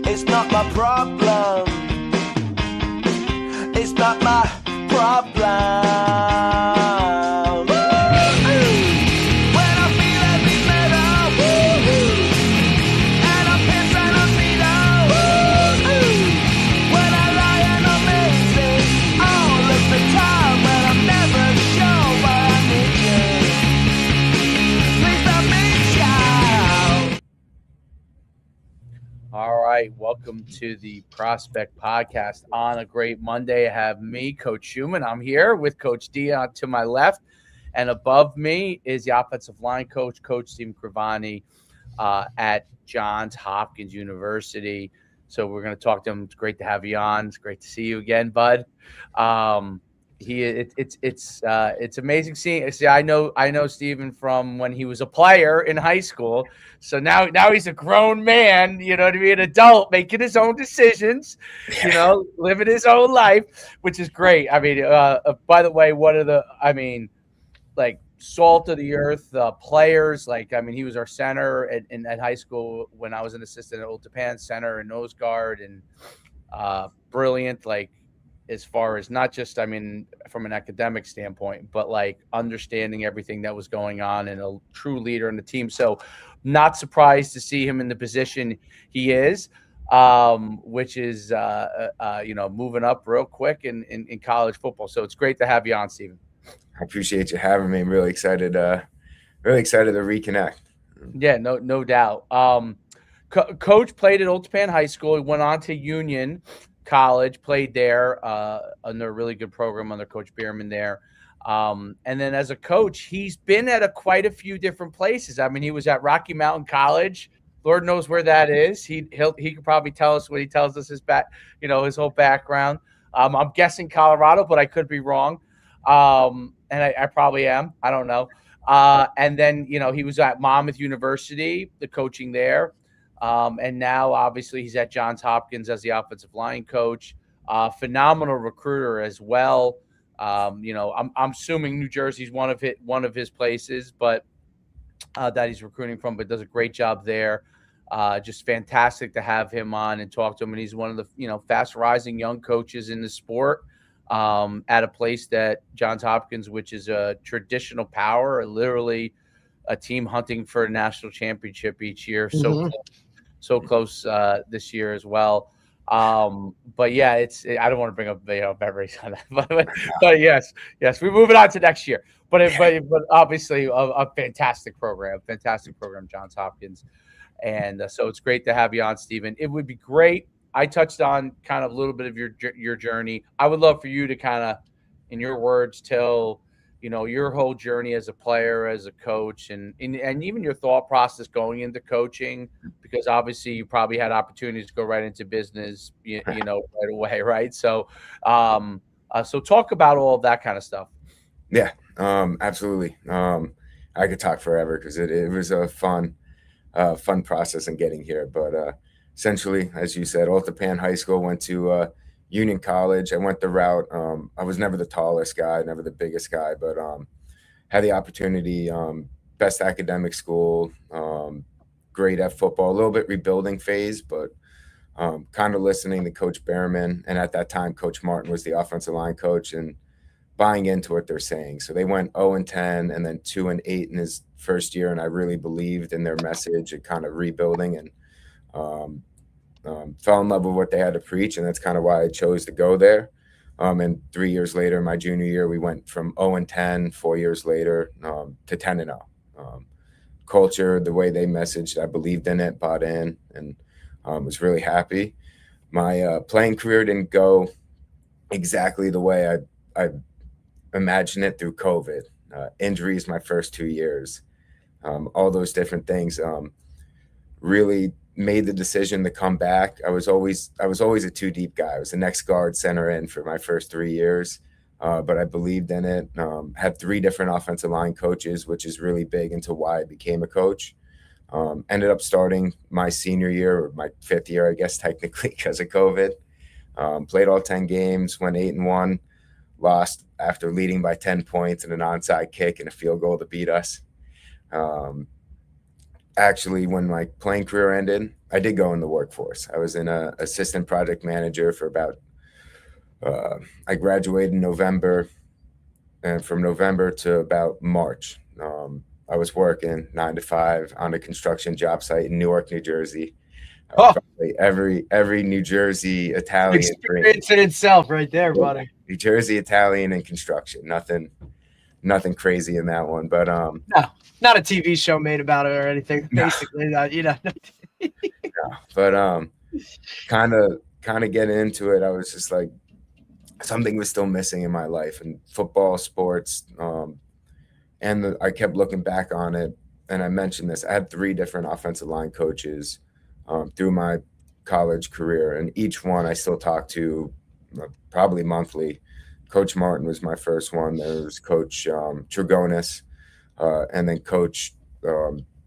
It's not my problem. It's not my problem. When I feel every metal, and I'm pissed and I'm beat. When I lie and I'm amazing all of the time, when I'm never sure why I need you. Please let me shout. All right, welcome to the Prospect Podcast. On a great Monday, I have me, Coach Schumann. I'm here with Coach D to my left, and above me is the offensive line coach, Coach Stephen Crevani, at Johns Hopkins University. So we're going to talk to him. It's great to have you on. It's great to see you again, bud. It's amazing seeing. See, I know Stephen from when he was a player in high school. So now he's a grown man, you know, to be an adult, making his own decisions, you know, living his own life, which is great. I mean, by the way, like salt of the earth players. Like, I mean, he was our center at high school when I was an assistant at Old Japan, center and nose guard, and brilliant. Like, as far as not just, I mean, from an academic standpoint, but like understanding everything that was going on and a true leader in the team. So not surprised to see him in the position he is, which is, moving up real quick in college football. So it's great to have you on, Stephen. I appreciate you having me. I'm really excited to reconnect. Yeah, no doubt. Coach played at Old Japan High School. He went on to Union College, played there under a really good program under Coach Bierman there. And then as a coach, he's been at quite a few different places. I mean, he was at Rocky Mountain College. Lord knows where that is. He could probably tell us when he tells us his whole background. I'm guessing Colorado, but I could be wrong. And I probably am. I don't know. And then, he was at Monmouth University, the coaching there. And now, obviously, he's at Johns Hopkins as the offensive line coach. Phenomenal recruiter as well. I'm assuming New Jersey's one of his places, but that he's recruiting from. But does a great job there. Just fantastic to have him on and talk to him. And he's one of the fast rising young coaches in the sport. At a place that Johns Hopkins, which is a traditional power, literally a team hunting for a national championship each year. So close this year as well. But yeah, I don't want to bring up memories on that, but yes, we're moving on to next year. But obviously a fantastic program, Johns Hopkins, and so it's great to have you on, Stephen. It would be great. I touched on kind of a little bit of your journey. I would love for you to kind of, in your words, tell your whole journey as a player, as a coach, and even your thought process going into coaching, because obviously you probably had opportunities to go right into business, right away, right? So, so talk about all of that kind of stuff. Yeah, absolutely. I could talk forever because it was a fun process in getting here, but essentially, as you said, Old Japan High School, went to Union College. I went the route. I was never the tallest guy, never the biggest guy, but had the opportunity, best academic school, great at football, a little bit rebuilding phase, but kind of listening to Coach Bierman. And at that time, Coach Martin was the offensive line coach, and buying into what they're saying. So they went 0-10 and then 2-8 in his first year. And I really believed in their message and kind of rebuilding, and fell in love with what they had to preach, and that's kind of why I chose to go there. And 3 years later, my junior year, we went from 0-10, 4 years later, to 10-0. Culture, the way they messaged, I believed in it, bought in, and was really happy. My playing career didn't go exactly the way I imagined it through COVID. Injuries my first 2 years, all those different things. Really made the decision to come back. I was always a two deep guy. I was the next guard, center in for my first 3 years, but I believed in it. Had 3 different offensive line coaches, which is really big into why I became a coach. Ended up starting my senior year, or my 5th year, I guess, technically, because of COVID. Played all 10 games, went 8-1, lost after leading by 10 points and an onside kick and a field goal to beat us. actually, when my playing career ended, I did go in the workforce. I was an assistant project manager for about, I graduated in November, and from November to about March, I was working 9 to 5 on a construction job site in Newark, New Jersey. Probably every New Jersey Italian experience in itself, right there, buddy. New Jersey Italian and construction. Nothing crazy in that one, but no, not a TV show made about it or anything. No. Basically, you know. Yeah, but kind of getting into it, I was just like, something was still missing in my life, and football, sports, and I kept looking back on it. And I mentioned this. I had 3 different offensive line coaches through my college career, and each one I still talk to probably monthly. Coach Martin was my first one. There was Coach Trigonis, and then Coach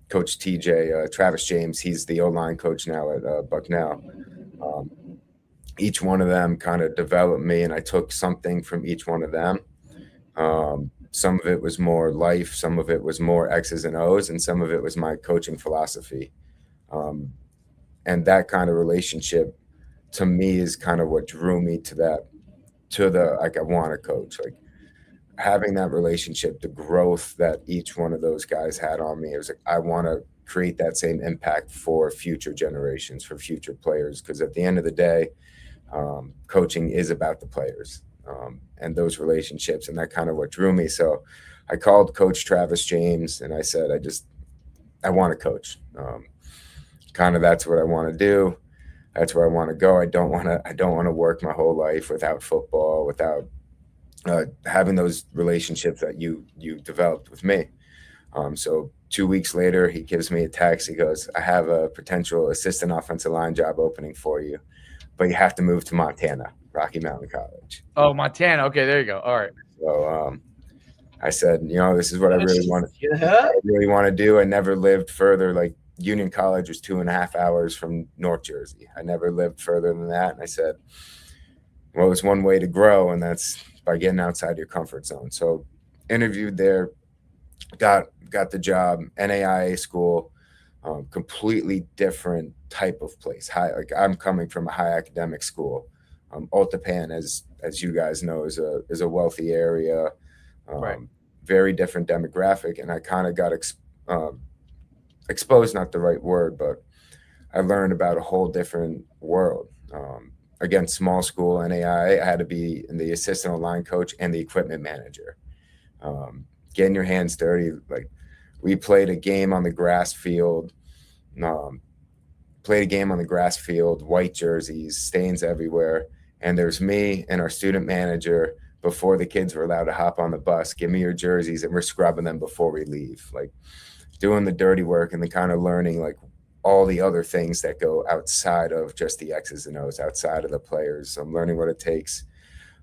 TJ, Travis James. He's the O-line coach now at Bucknell. Each one of them kind of developed me, and I took something from each one of them. Some of it was more life, some of it was more X's and O's, and some of it was my coaching philosophy. And that kind of relationship to me is kind of what drew me to the like, I want to coach. Like, having that relationship, the growth that each one of those guys had on me, it was like, I want to create that same impact for future generations, for future players. Because at the end of the day, coaching is about the players and those relationships, and that kind of what drew me. So I called Coach Travis James and I said, I want to coach. Kind of that's what I want to do. That's where I want to go. I don't want to work my whole life without football, without having those relationships that you developed with me. So 2 weeks later, he gives me a text. He goes, I have a potential assistant offensive line job opening for you, but you have to move to Montana, Rocky Mountain College. Oh, Montana. Okay, there you go. All right. So I said, this is what I really want to do. I never lived further. Like, Union College was 2.5 hours from North Jersey. I never lived further than that. And I said, well, it's one way to grow, and that's by getting outside your comfort zone. So interviewed there, got the job, NAIA school, completely different type of place. Like, I'm coming from a high academic school. Otapan, as you guys know, is a wealthy area, right. Very different demographic, and I kind of got exposed, not the right word, but I learned about a whole different world. Again, small school, NAIA, I had to be the assistant line coach and the equipment manager. Getting your hands dirty. Like, we played a game on the grass field, white jerseys, stains everywhere. And there's me and our student manager before the kids were allowed to hop on the bus. Give me your jerseys, and we're scrubbing them before we leave. Like, doing the dirty work and then kind of learning, like, all the other things that go outside of just the X's and O's, outside of the players. So I'm learning what it takes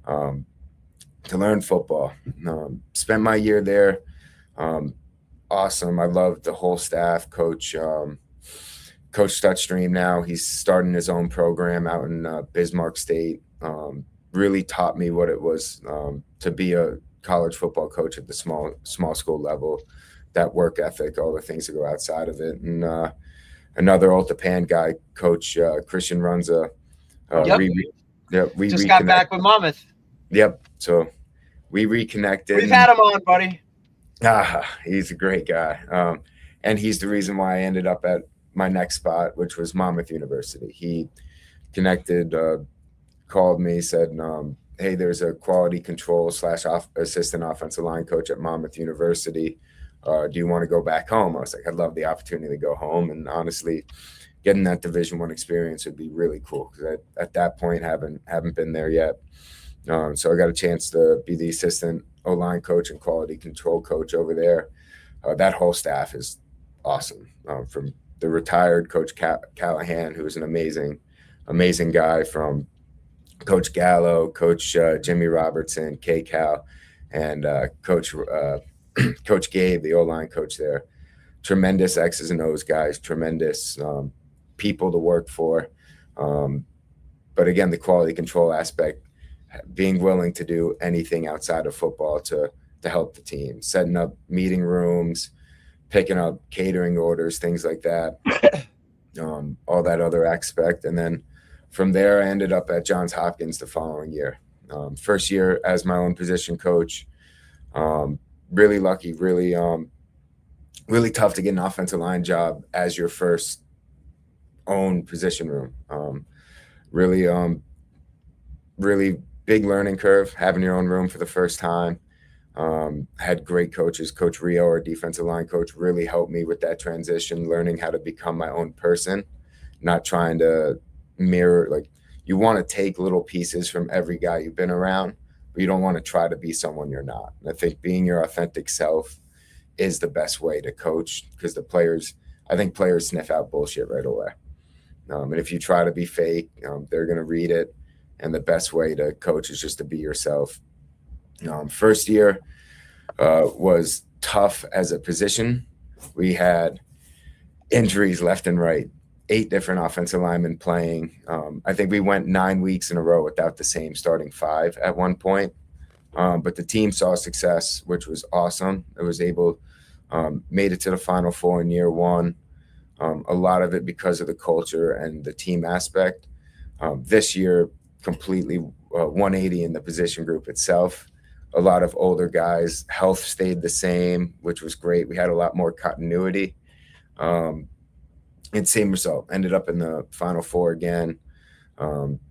to learn football. Spent my year there. Awesome. I loved the whole staff. Coach Stutstream now, he's starting his own program out in Bismarck State. Really taught me what it was to be a college football coach at the small school level, that work ethic, all the things that go outside of it. And another Otapan guy, Coach Christian Runza. We just got back with Monmouth. Yep. So we reconnected. We've had him on, buddy. He's a great guy. And he's the reason why I ended up at my next spot, which was Monmouth University. He connected, called me, said, hey, there's a quality control / assistant offensive line coach at Monmouth University. Do you want to go back home? I was like, I'd love the opportunity to go home. And honestly, getting that Division I experience would be really cool, because at that point haven't been there yet. So I got a chance to be the assistant O-line coach and quality control coach over there. That whole staff is awesome. From the retired Coach Callahan, who's an amazing guy, from Coach Gallo, Coach Jimmy Robertson, K-Cal, and Coach Gabe, the O-line coach there. Tremendous X's and O's guys, tremendous people to work for. But again, the quality control aspect, being willing to do anything outside of football to help the team, setting up meeting rooms, picking up catering orders, things like that, all that other aspect. And then from there, I ended up at Johns Hopkins the following year. First year as my own position coach. Really lucky, really tough to get an offensive line job as your first own position room. Really big learning curve, having your own room for the first time. Had great coaches. Coach Rio, our defensive line coach, really helped me with that transition, learning how to become my own person, not trying to mirror. Like, you want to take little pieces from every guy you've been around, but you don't want to try to be someone you're not. And I think being your authentic self is the best way to coach, because I think players sniff out bullshit right away. And if you try to be fake, they're going to read it. And the best way to coach is just to be yourself. First year was tough as a position. We had injuries left and right, 8 different offensive linemen playing. I think we went 9 weeks in a row without the same starting 5 at one point. But the team saw success, which was awesome. It was made it to the Final Four in year 1. A lot of it because of the culture and the team aspect. This year, completely 180 in the position group itself. A lot of older guys. Health stayed the same, which was great. We had a lot more continuity. And same result. Ended up in the Final Four again.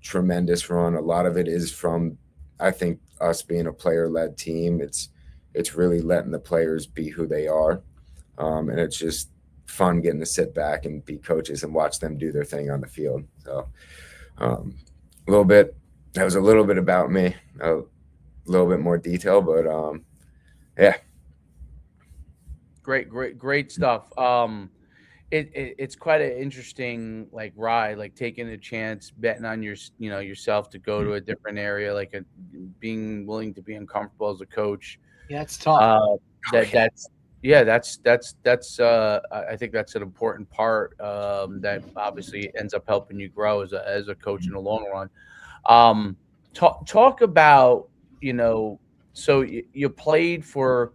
Tremendous run. A lot of it is from, I think, us being a player-led team. It's really letting the players be who they are. And it's just fun getting to sit back and be coaches and watch them do their thing on the field. So that was a little bit about me, a little bit more detail, but yeah. Great stuff. It's quite an interesting ride, taking a chance, betting on yourself to go to a different area, being willing to be uncomfortable as a coach. Yeah, it's tough. That's I think that's an important part that obviously ends up helping you grow as a coach in the long run. Talk about, so you played for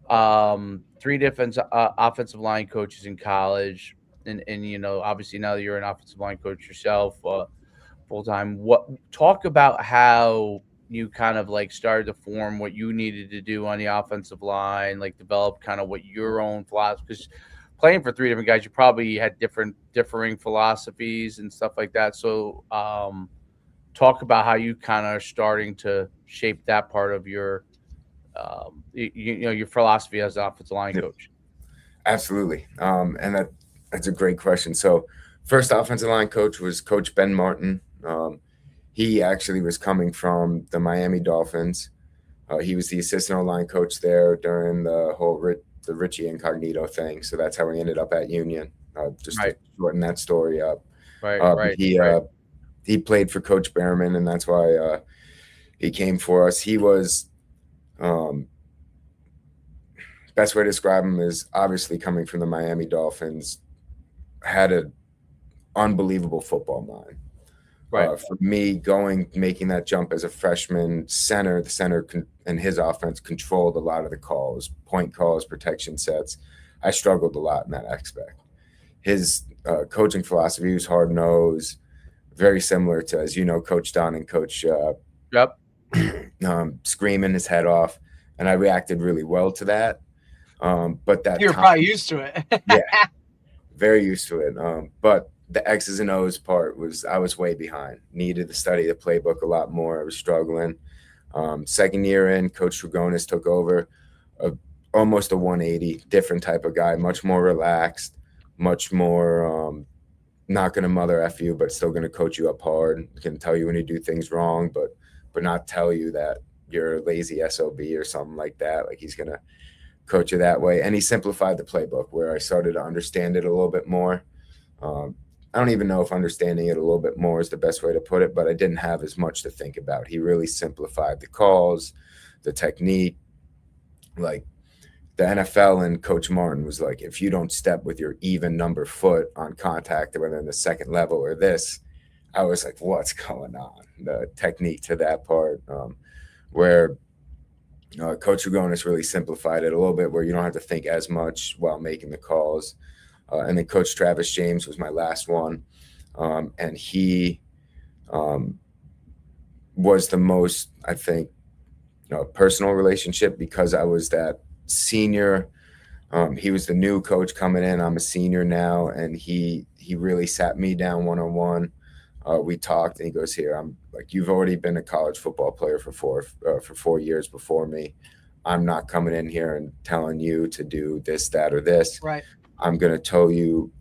3 different offensive line coaches in college, and obviously now that you're an offensive line coach yourself full time. Talk about how you kind of started to form what you needed to do on the offensive line, develop kind of what your own philosophy, because playing for 3 different guys, you probably had differing philosophies and stuff like that. So talk about how you kind of are starting to shape that part of your your philosophy as an offensive line coach. Absolutely. And that's a great question. So first offensive line coach was Coach Ben Martin. He actually was coming from the Miami Dolphins. He was the assistant O-line coach there during the whole the Richie Incognito thing. So that's how we ended up at Union. Just to shorten that story up. Right. He played for Coach Behrman, and that's why he came for us. He was best way to describe him is obviously coming from the Miami Dolphins, had an unbelievable football mind. Right. For me, making that jump as a freshman center, the center and his offense controlled a lot of the calls, point calls, protection sets. I struggled a lot in that aspect. His coaching philosophy was hard-nosed, very similar to, as you know, Coach Don and Coach screaming his head off, and I reacted really well to that. But that you're probably used to it. Yeah, very used to it. But the X's and O's part I was way behind. Needed to study the playbook a lot more. I was struggling. Second year in, Coach Dragonis took over, almost a 180, different type of guy, much more relaxed, much more not going to mother F you, but still going to coach you up hard. Can tell you when you do things wrong, but not tell you that you're a lazy SOB or something like that. He's going to coach you that way. And he simplified the playbook where I started to understand it a little bit more. I don't even know if understanding it a little bit more is the best way to put it, but I didn't have as much to think about. He really simplified the calls, the technique. The NFL and Coach Martin was like, if you don't step with your even number foot on contact, whether in the second level or this, I was like, what's going on? The technique to that part, where Coach Rugonis really simplified it a little bit where you don't have to think as much while making the calls. And then Coach Travis James was my last one. And he was the most, I think, personal relationship because I was that senior. He was the new coach coming in. I'm a senior now, and he really sat me down one-on-one. We talked, and he goes, "Here, I'm like, you've already been a college football player for 4 years before me. I'm not coming in here and telling you to do this, that, or this. Right. I'm going to tell you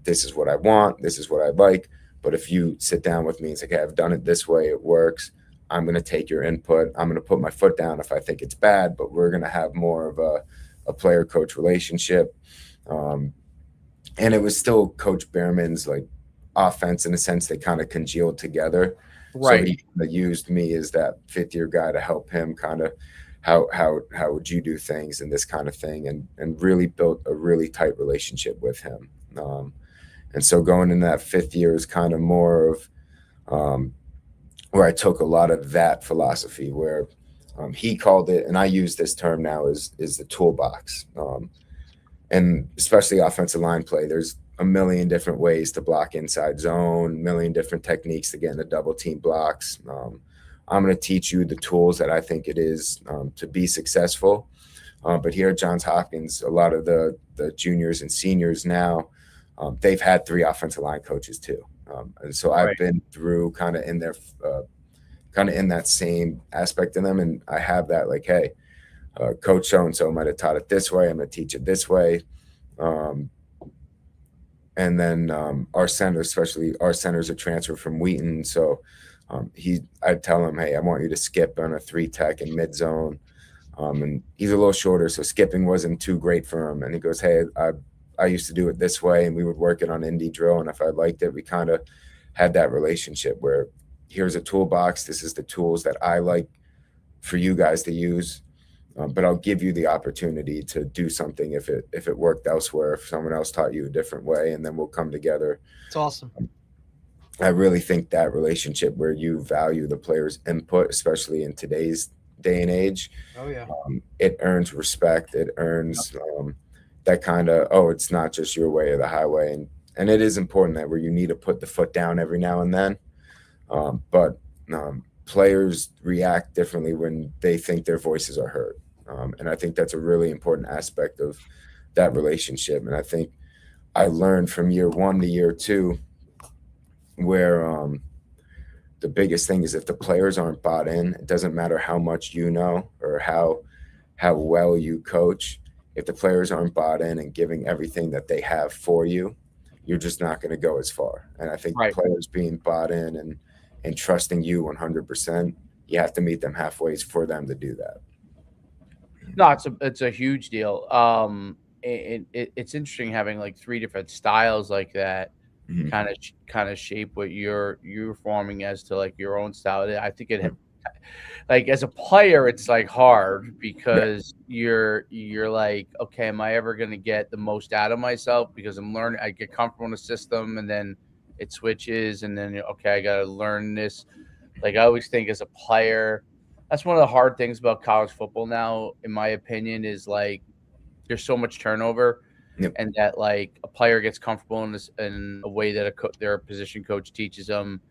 this is what I want. This is what I like. But if you sit down with me and say, okay, I've done it this way, it works. I'm going to take your input. I'm going to put my foot down if I think it's bad, but we're going to have more of a player-coach relationship." And it was still Coach Behrman's like offense in a sense. They kind of congealed together. Right. So he kinda used me as that fifth-year guy to help him kind of how would you do things and this kind of thing, and really built a really tight relationship with him. And so going in that fifth year is kind of more of where I took a lot of that philosophy where he called it, and I use this term now, is the toolbox. And especially offensive line play, there's a million different ways to block inside zone, a million different techniques to get into double team blocks. I'm going to teach you the tools that I think it is to be successful. But here at Johns Hopkins, a lot of the juniors and seniors now, they've had 3 offensive line coaches too. And so I've been through kind of in their kind of in that same aspect of them. And I have that like, hey, Coach so-and-so might have taught it this way. I'm going to teach it this way. And then our center, especially our centers are transferred from Wheaton. So I'd tell him, hey, I want you to skip on a 3-tech in mid zone. And he's a little shorter, so skipping wasn't too great for him. And he goes, hey, I used to do it this way, and we would work it on indie drill. And if I liked it, we kind of had that relationship where here's a toolbox. This is the tools that I like for you guys to use. But I'll give you the opportunity to do something if it worked elsewhere, if someone else taught you a different way, and then we'll come together. It's awesome. I really think that relationship where you value the player's input, especially in today's day and age, it earns respect. It earns that kind of, it's not just your way or the highway. And it is important that where you need to put the foot down every now and then. But players react differently when they think their voices are heard. And I think that's a really important aspect of that relationship. And I think I learned from year 1 to year 2 where the biggest thing is if the players aren't bought in, it doesn't matter how much you know or how well you coach. If the players aren't bought in and giving everything that they have for you, you're just not going to go as far. And I think players being bought in and trusting you 100%, you have to meet them halfway for them to do that. No, it's a huge deal. It's interesting having like 3 different styles like that, kind of shape what you're forming as to like your own style. I think it like as a player, it's like hard because you're like, okay, am I ever going to get the most out of myself? Because I'm learning, I get comfortable in the system, and then it switches, and then okay, I got to learn this. Like I always think as a player, that's one of the hard things about college football now, in my opinion, is like there's so much turnover, and that like a player gets comfortable in a way that their position coach teaches them.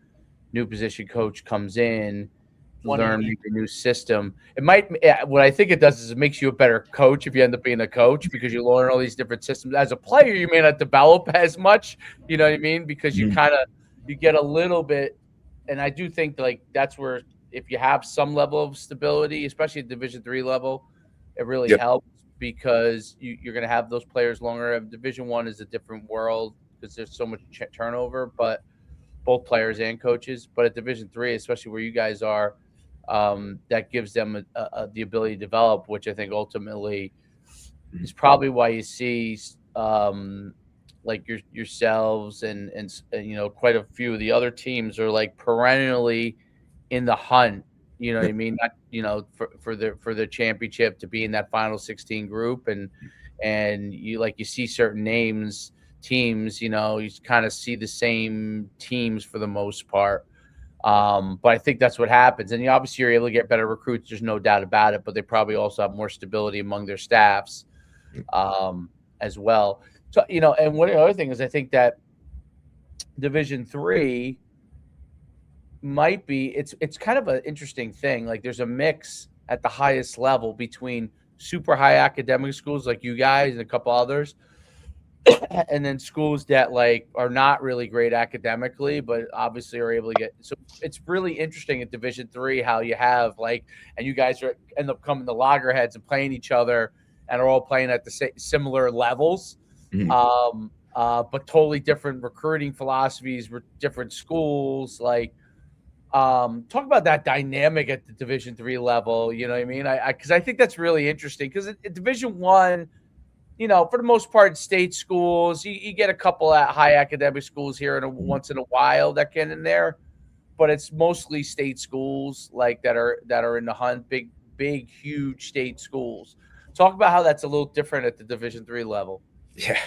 New position coach comes in, learn the new system. What I think it does is it makes you a better coach if you end up being a coach, because you learn all these different systems. As a player, you may not develop as much, you know what I mean? Because you get a little bit, and I do think like that's where if you have some level of stability, especially at Division III level, it really helps, because you're going to have those players longer. Division I is a different world because there's so much turnover, but both players and coaches. But at Division III, especially where you guys are, that gives them the ability to develop, which I think ultimately is probably why you see like yourselves and quite a few of the other teams are like perennially in the hunt, you know what I mean? Not, for the championship, to be in that final 16 group, and you see certain teams, you kind of see the same teams for the most part. But I think that's what happens. And obviously you're able to get better recruits. There's no doubt about it, but they probably also have more stability among their staffs as well. So, and one of the other thing is I think that Division III might be, it's kind of an interesting thing. Like there's a mix at the highest level between super high academic schools like you guys and a couple others, and then schools that like are not really great academically, but obviously are able to get. So it's really interesting at Division III how you have like, and you guys end up coming to loggerheads and playing each other, and are all playing at the similar levels, but totally different recruiting philosophies, different schools. Like, talk about that dynamic at the Division III level. You know what I mean? Because I think that's really interesting. Because at Division I, for the most part, state schools, you get a couple at high academic schools here once in a while that get in there, but it's mostly state schools like that are in the hunt, big, huge state schools. Talk about how that's a little different at the Division III level. Yeah.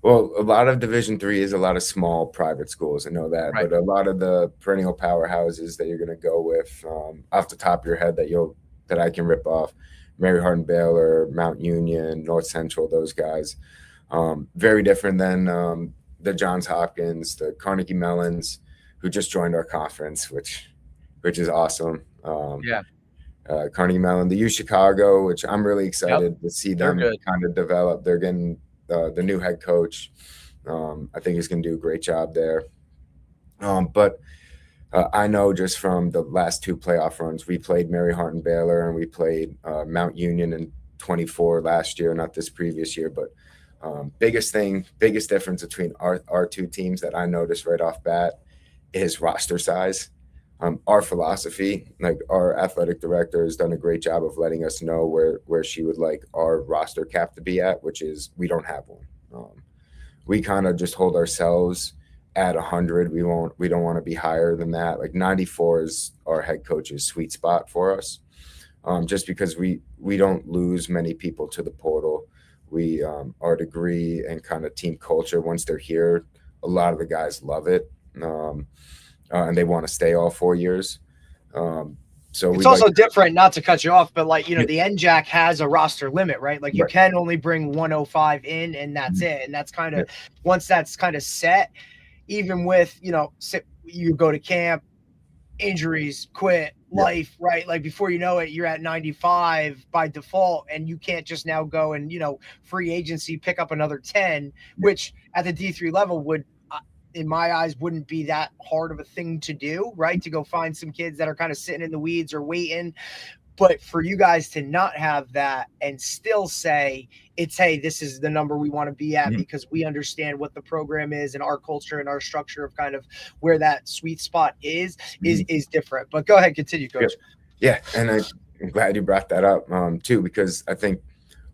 Well, a lot of Division III is a lot of small private schools. I know that, Right. But a lot of the perennial powerhouses that you're going to go with, off the top of your head that I can rip off, Mary Hardin Baylor, Mount Union, North Central, those guys, very different than the Johns Hopkins, the Carnegie Mellons, who just joined our conference, which is awesome. Carnegie Mellon, the U Chicago, which I'm really excited to see them kind of develop. They're getting the new head coach. I think he's going to do a great job there. But I know just from the last two playoff runs, we played Mary Hardin Baylor and we played Mount Union in 24 last year, not this previous year. But biggest difference between our two teams that I noticed right off bat is roster size. Our philosophy, like our athletic director has done a great job of letting us know where she would like our roster cap to be at, which is we don't have one. We kind of just hold ourselves at 100. We don't want to be higher than that. Like 94 is our head coach's sweet spot for us. Just because we don't lose many people to the portal. We our degree and kind of team culture, once they're here, a lot of the guys love it. And they want to stay all 4 years. So it's also different, not to cut you off, but like, the NJAC has a roster limit, right? Like you can only bring 105 in and that's it. And that's kind of, once that's kind of set, even with, you go to camp, injuries, quit, life, right? Like before you know it, you're at 95 by default, and you can't just now go and, free agency, pick up another 10, which at the D3 level would, in my eyes, wouldn't be that hard of a thing to do, right? To go find some kids that are kind of sitting in the weeds or waiting. But for you guys to not have that and still say it's, hey, this is the number we want to be at because we understand what the program is and our culture and our structure of kind of where that sweet spot is different. But go ahead, continue, Coach. Yeah. And I'm glad you brought that up too, because I think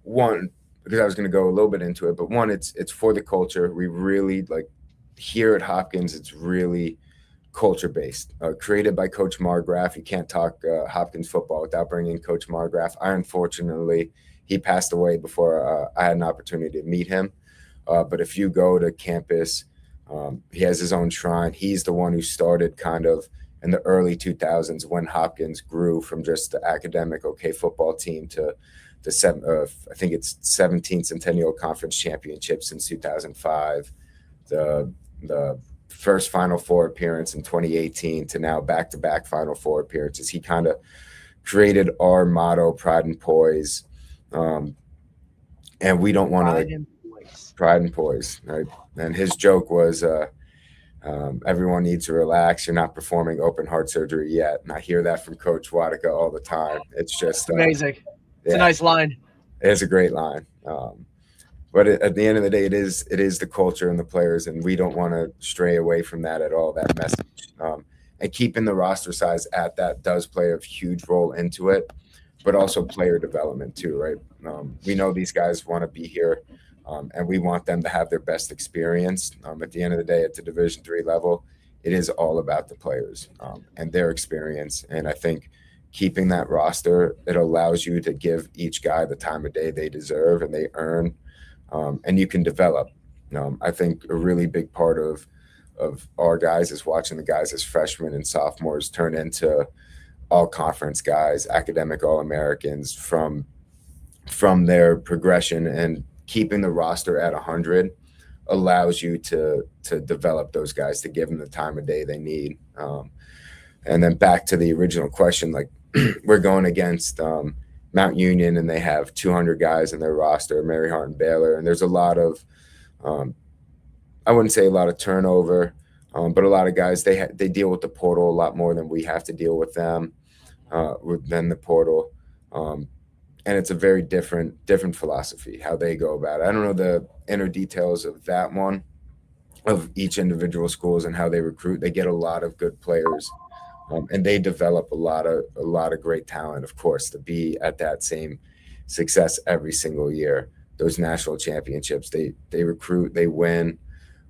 because I was going to go a little bit into it, but one, it's for the culture. We really here at Hopkins, it's really culture-based, created by Coach Margraf. You can't talk Hopkins football without bringing Coach Margraf. Unfortunately, he passed away before I had an opportunity to meet him. But if you go to campus, he has his own shrine. He's the one who started kind of in the early 2000s when Hopkins grew from just the academic football team to the I think it's 17th Centennial Conference Championship since 2005. The first Final Four appearance in 2018 to now back-to-back Final Four appearances. He kind of created our motto, pride and poise. And we don't want to pride and poise. Right? And his joke was, everyone needs to relax. You're not performing open heart surgery yet. And I hear that from Coach Wadika all the time. It's just amazing. It's a nice line. It's a great line. But at the end of the day, it is the culture and the players, and we don't want to stray away from that at all, that message. And keeping the roster size at that does play a huge role into it, but also player development too, right? We know these guys want to be here, and we want them to have their best experience. At the end of the day, at the Division III level, it is all about the players and their experience. And I think keeping that roster, it allows you to give each guy the time of day they deserve and they earn. And you can develop. I think a really big part of of our guys is watching the guys as freshmen and sophomores turn into all conference guys, academic All-Americans from their progression, and keeping the roster at 100 allows you to develop those guys, to give them the time of day they need. And then back to the original question, like we're going against Mount Union, and they have 200 guys in their roster, Mary Hart and Baylor, and there's a lot of I wouldn't say a lot of turnover, but a lot of guys, they deal with the portal a lot more than we have to deal with them than the portal. And it's a very different philosophy how they go about it. I don't know the inner details of that one, of each individual schools and how they recruit. They get a lot of good players, and they develop a lot of great talent, of course, to be at that same success every single year. Those national championships, they recruit, they win,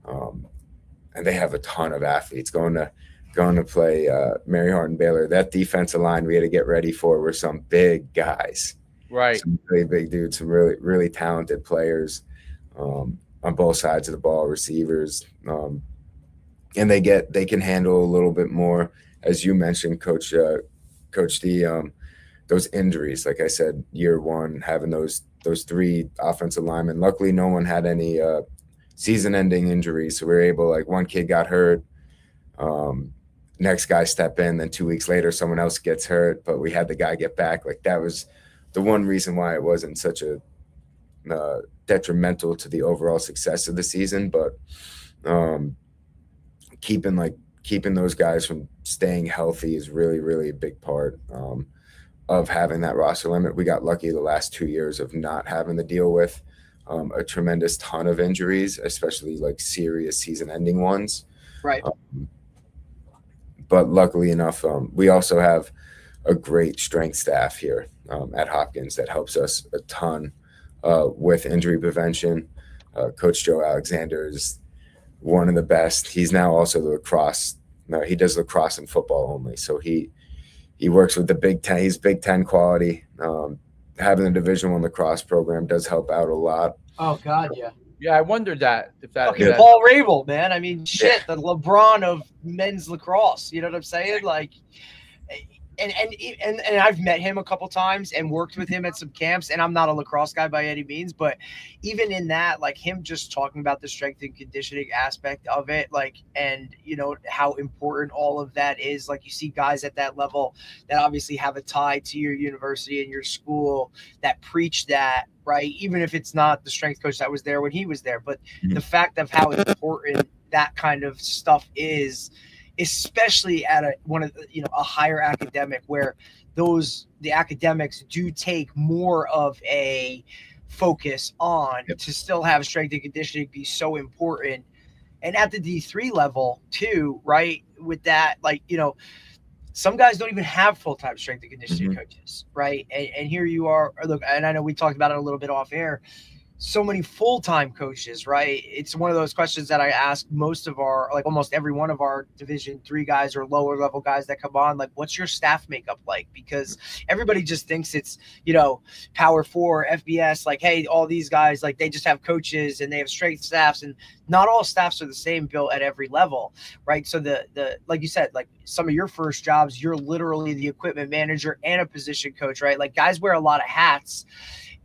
and they have a ton of athletes going to play Mary Hart and Baylor. That defensive line we had to get ready for were some big guys. Right. Some really big dudes, some really, really talented players on both sides of the ball, receivers. And they can handle a little bit more, as you mentioned, Coach D, those injuries. Like I said, year one, having those three offensive linemen. Luckily, no one had any season-ending injuries, so we were able, like, one kid got hurt, next guy step in, then 2 weeks later someone else gets hurt, but we had the guy get back. Like, that was the one reason why it wasn't such a detrimental to the overall success of the season. But keeping those guys from staying healthy is really, really a big part of having that roster limit. We got lucky the last 2 years of not having to deal with a tremendous ton of injuries, especially like serious season-ending ones. Right. But luckily enough, we also have a great strength staff here at Hopkins that helps us a ton with injury prevention. Coach Joe Alexander is one of the best. He's now also the lacrosse. No, he does lacrosse and football only. So he works with the Big Ten. He's Big Ten quality. Having the Division I lacrosse program does help out a lot. Oh God, yeah. Yeah, I wondered if that. Fucking Paul Rabel, man. I mean, shit, the LeBron of men's lacrosse. You know what I'm saying? Like, and I've met him a couple times and worked with him at some camps, and I'm not a lacrosse guy by any means, but even in that, like, him just talking about the strength and conditioning aspect of it, like, and you know how important all of that is. Like, you see guys at that level that obviously have a tie to your university and your school that preach that, right? Even if it's not the strength coach that was there when he was there, but the fact of how important that kind of stuff is, especially at a higher academic, where the academics do take more of a focus on to still have strength and conditioning be so important. And at the D3 level too, right? With that, like, you know, some guys don't even have full-time strength and conditioning coaches, right? And here you are, look, and I know we talked about it a little bit off air, so many full-time coaches, right? It's one of those questions that I ask most of our, like almost every one of our Division III guys or lower level guys that come on, like, what's your staff makeup like? Because everybody just thinks it's, you know, Power 4, FBS, like, hey, all these guys, like, they just have coaches and they have strength staffs, and not all staffs are the same built at every level, right? So the like you said, like, some of your first jobs, you're literally the equipment manager and a position coach, right? Like, guys wear a lot of hats.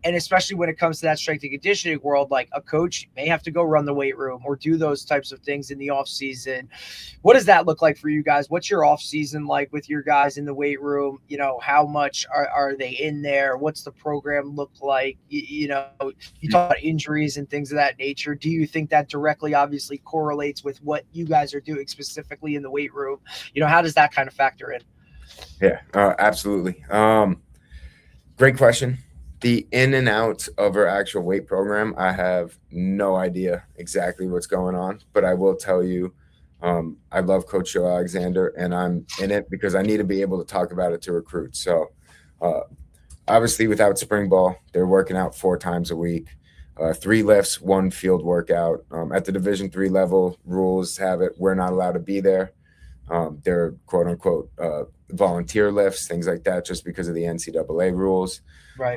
And especially when it comes to that strength and conditioning world, like, a coach may have to go run the weight room or do those types of things in the off season. What does that look like for you guys? What's your off season like with your guys in the weight room? You know, how much are they in there? What's the program look like? You know, you talk about injuries and things of that nature. Do you think that directly obviously correlates with what you guys are doing specifically in the weight room? You know, how does that kind of factor in? Yeah, absolutely. Great question. The in and out of our actual weight program, I have no idea exactly what's going on, but I will tell you, I love Coach Joe Alexander, and I'm in it because I need to be able to talk about it to recruits. So obviously without spring ball, they're working out 4 times a week, 3 lifts, 1 field workout. At the Division III level, rules have it we're not allowed to be there. They're quote unquote volunteer lifts, things like that, just because of the NCAA rules. Right.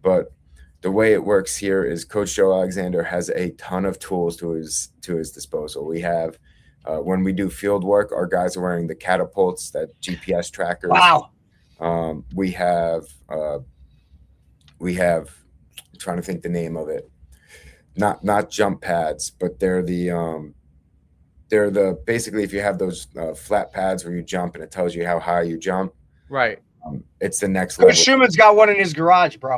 But the way it works here is Coach Joe Alexander has a ton of tools to his disposal. We have When we do field work, our guys are wearing the catapults, that GPS trackers. Wow. We have I'm trying to think the name of it. Not jump pads, but they're the basically, if you have those flat pads where you jump and it tells you how high you jump. Right. It's the next level. Coach Schumann's got one in his garage, bro.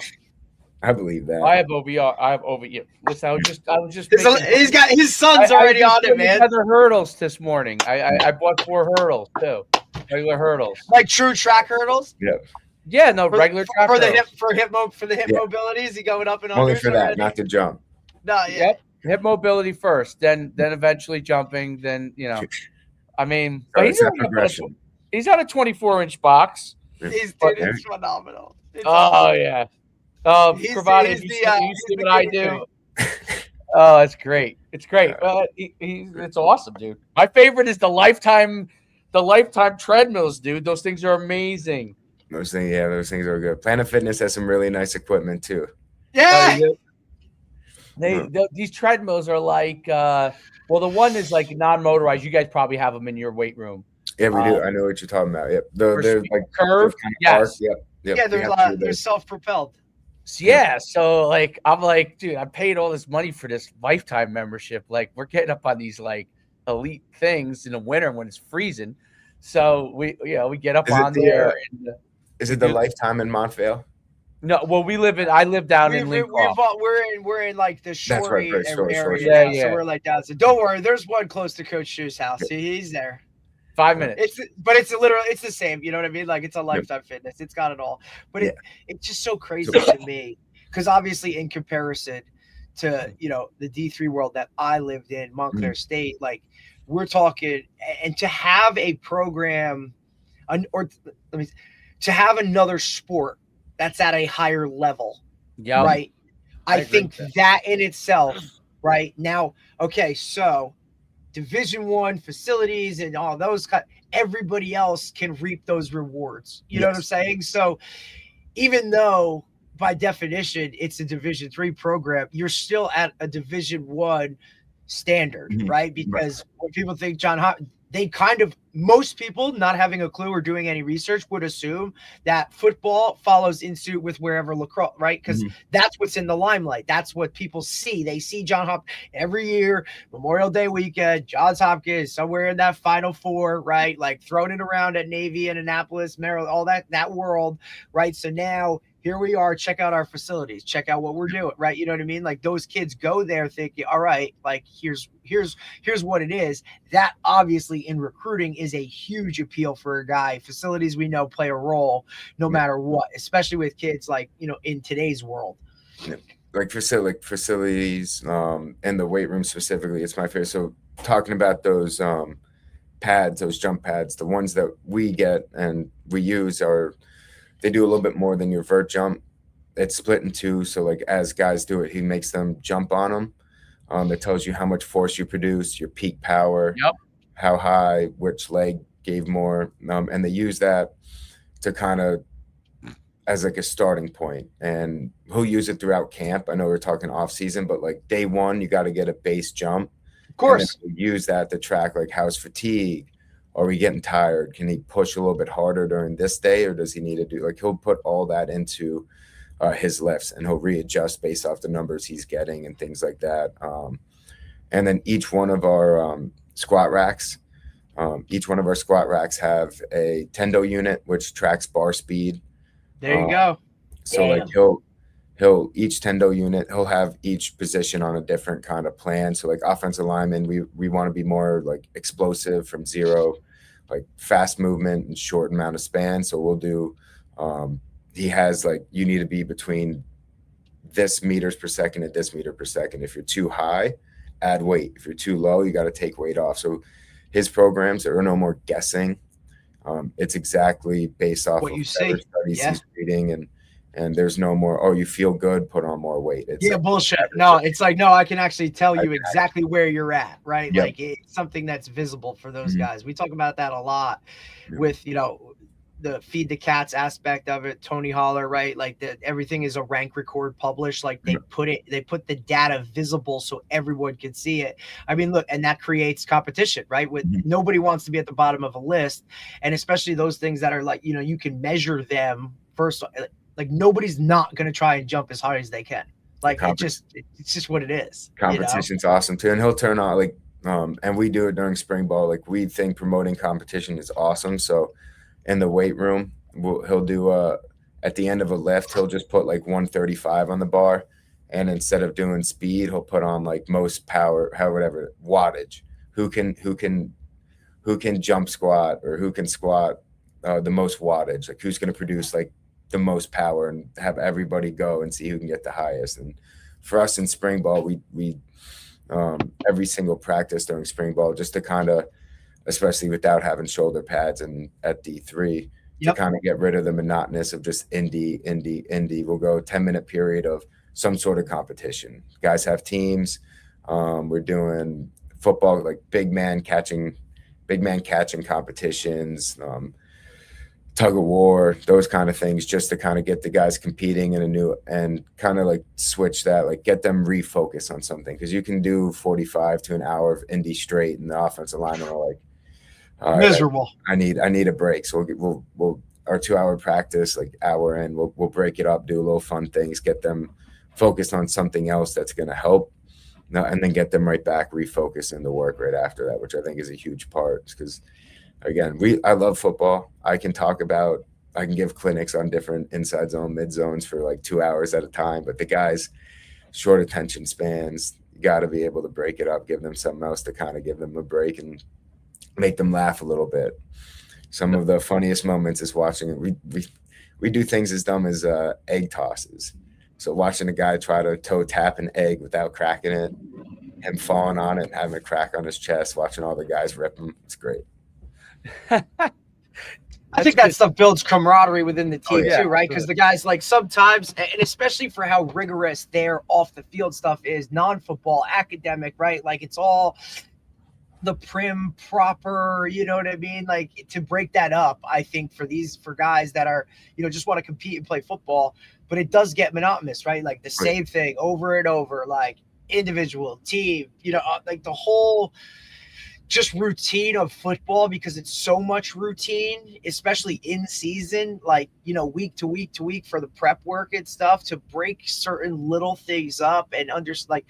I believe that. I have OBR. I have OBR. Listen, I was just. He's got his son's already on it, man. Other hurdles this morning. I bought 4 hurdles too, regular hurdles. Like true track hurdles. Yeah. Yeah, no, regular track for the hurdles. hip mobility. Is he going up and Only under for that, not to jump. No, yeah. Yep. Hip mobility first, then eventually jumping. Then I mean, but It's a progression. He's on a 24-inch box. It's phenomenal. It's yeah. Crevani, you see what I do? Oh, it's great. It's great. It's awesome, dude. My favorite is the lifetime treadmills, dude. Those things are amazing. Those things are good. Planet Fitness has some really nice equipment too. Yeah. These treadmills are like, the one is like non-motorized. You guys probably have them in your weight room. Yeah, we do. I know what you're talking about. Yep. They're like curved. Yes. Yep. Yeah, they're self-propelled. Yeah, so like I'm like, dude, I paid all this money for this lifetime membership. Like we're getting up on these like elite things in the winter when it's freezing. So we get up on there. Is it the Lifetime in Montvale? No, well, I live down in Lincoln. We're in like the Shorey area. Yeah. So we're like down. So don't worry, there's one close to Coach Shu's house. He's there. 5 minutes. It's the same. You know what I mean? Like it's a Lifetime Fitness. It's got it all. But it's just so crazy to me because obviously in comparison to the D3 world that I lived in, Montclair State, like we're talking, and to have a program, to have another sport that's at a higher level, right? I think that in itself, right now, okay, so. Division I facilities and all those everybody else can reap those rewards. You know what I'm saying? So even though by definition it's a Division III program, you're still at a Division I standard, right? Because when people think Johns Hopkins, they most people not having a clue or doing any research would assume that football follows in suit with wherever lacrosse, right? Because that's what's in the limelight. That's what people see. They see Johns Hopkins every year, Memorial Day weekend, Johns Hopkins, somewhere in that Final Four, right? Like throwing it around at Navy and Annapolis, Maryland, all that world, right? So now here we are, check out our facilities, check out what we're doing, right? You know what I mean? Like those kids go there thinking, all right, like here's what it is. That obviously in recruiting is a huge appeal for a guy. Facilities we know play a role no matter what, especially with kids like, in today's world. Like facilities and the weight room specifically, it's my favorite. So talking about those pads, those jump pads, the ones that we get and we use they do a little bit more than your vert jump. It's split in two. So like as guys do it, he makes them jump on them. It tells you how much force you produce, your peak power, how high, which leg gave more. And they use that to kind of as like a starting point. And he'll use it throughout camp. I know we're talking off season, but like day one, you got to get a base jump. Of course. Use that to track like how's fatigue. Are we getting tired? Can he push a little bit harder during this day, or does he need to do like he'll put all that into his lifts and he'll readjust based off the numbers he's getting and things like that. And then each one of our squat racks have a Tendo unit which tracks bar speed. There you go. So like he'll each Tendo unit, he'll have each position on a different kind of plan. So like offensive lineman, we want to be more like explosive from zero, like fast movement and short amount of span. So we'll do, he has like, you need to be between this meters per second and this meter per second. If you're too high, add weight. If you're too low, you got to take weight off. So his programs, there are no more guessing. It's exactly based off what of you see. Studies he's reading, and there's no more, you feel good, put on more weight. It's like, bullshit. No, it's like, no, I can actually tell you exactly where you're at, right? Yep. Like it's something that's visible for those guys. We talk about that a lot with, the feed the cats aspect of it, Tony Holler, right? Like that everything is a rank record published. Like they put the data visible so everyone can see it. I mean, look, and that creates competition, right? With nobody wants to be at the bottom of a list, and especially those things that are like, you can measure them first. Like nobody's not going to try and jump as hard as they can. Like it's just what it is. Competition's awesome too, and he'll turn on like. And we do it during spring ball. Like we think promoting competition is awesome. So in the weight room, he'll do at the end of a lift, he'll just put like 135 on the bar. And instead of doing speed, he'll put on like most power, whatever wattage, who can jump squat or who can squat the most wattage, like who's going to produce like the most power, and have everybody go and see who can get the highest. And for us in spring ball, we every single practice during spring ball, just to kind of, especially without having shoulder pads and at D3, to kind of get rid of the monotonous of just indie. We'll go 10-minute period of some sort of competition. Guys have teams. We're doing football, like big man catching competitions, tug of war, those kind of things, just to kind of get the guys competing in a new, and kind of like switch that, like get them refocus on something. Because you can do 45 to an hour of indie straight, and the offensive linemen are like miserable. I need a break. So we'll our 2-hour practice, like hour in, we'll break it up, do a little fun things, get them focused on something else that's going to help, and then get them right back refocus into work right after that, which I think is a huge part. Because again, I love football. I can give clinics on different inside zone, mid zones for like 2 hours at a time. But the guys, short attention spans, you got to be able to break it up, give them something else to kind of give them a break and make them laugh a little bit. Some of the funniest moments is watching it. We do things as dumb as egg tosses. So watching a guy try to toe tap an egg without cracking it, him falling on it and having a crack on his chest, watching all the guys rip him, it's great. I think that stuff builds camaraderie within the team too, right? Because the guys, like, sometimes, and especially for how rigorous their off the field stuff is, non-football, academic, right? Like it's all the prim, proper, you know what I mean? Like to break that up, I think for guys that are, just want to compete and play football, but it does get monotonous, right? Like the same thing over and over, like individual, team, like the whole just routine of football, because it's so much routine, especially in season, like, week to week to week for the prep work and stuff, to break certain little things up and like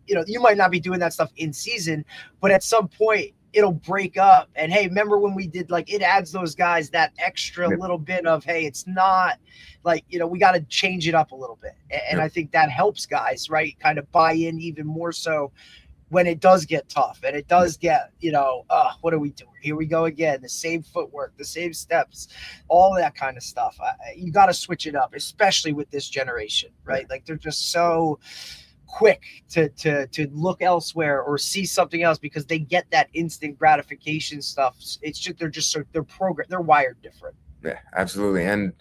you might not be doing that stuff in season, but at some point it'll break up. And hey, remember when we did, like, it adds those guys that extra little bit of, hey, it's not like, we got to change it up a little bit. And I think that helps guys, right, kind of buy in even more so when it does get tough and it does get, what are we doing? Here we go again. The same footwork, the same steps, all that kind of stuff. You got to switch it up, especially with this generation, right? Like they're just so quick to look elsewhere or see something else because they get that instant gratification stuff. It's just they're wired different. Yeah, absolutely. And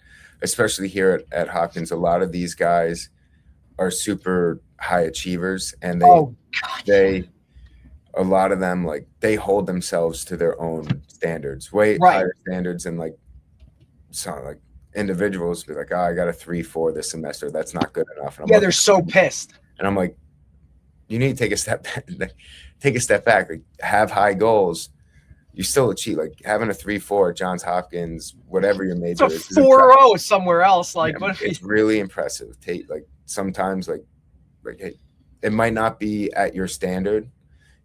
especially here at Hopkins, a lot of these guys are super high achievers, and a lot of them, like, they hold themselves to their own standards, way higher standards, and like individuals be like, I got a 3.4 this semester, that's not good enough. And they're so pissed. And I'm like, you need to take a step back, like, have high goals. You still achieve, like, having a 3.4 at Johns Hopkins, whatever your major is. It's a 4.0 somewhere else. Like, it's really impressive. Sometimes hey, it might not be at your standard.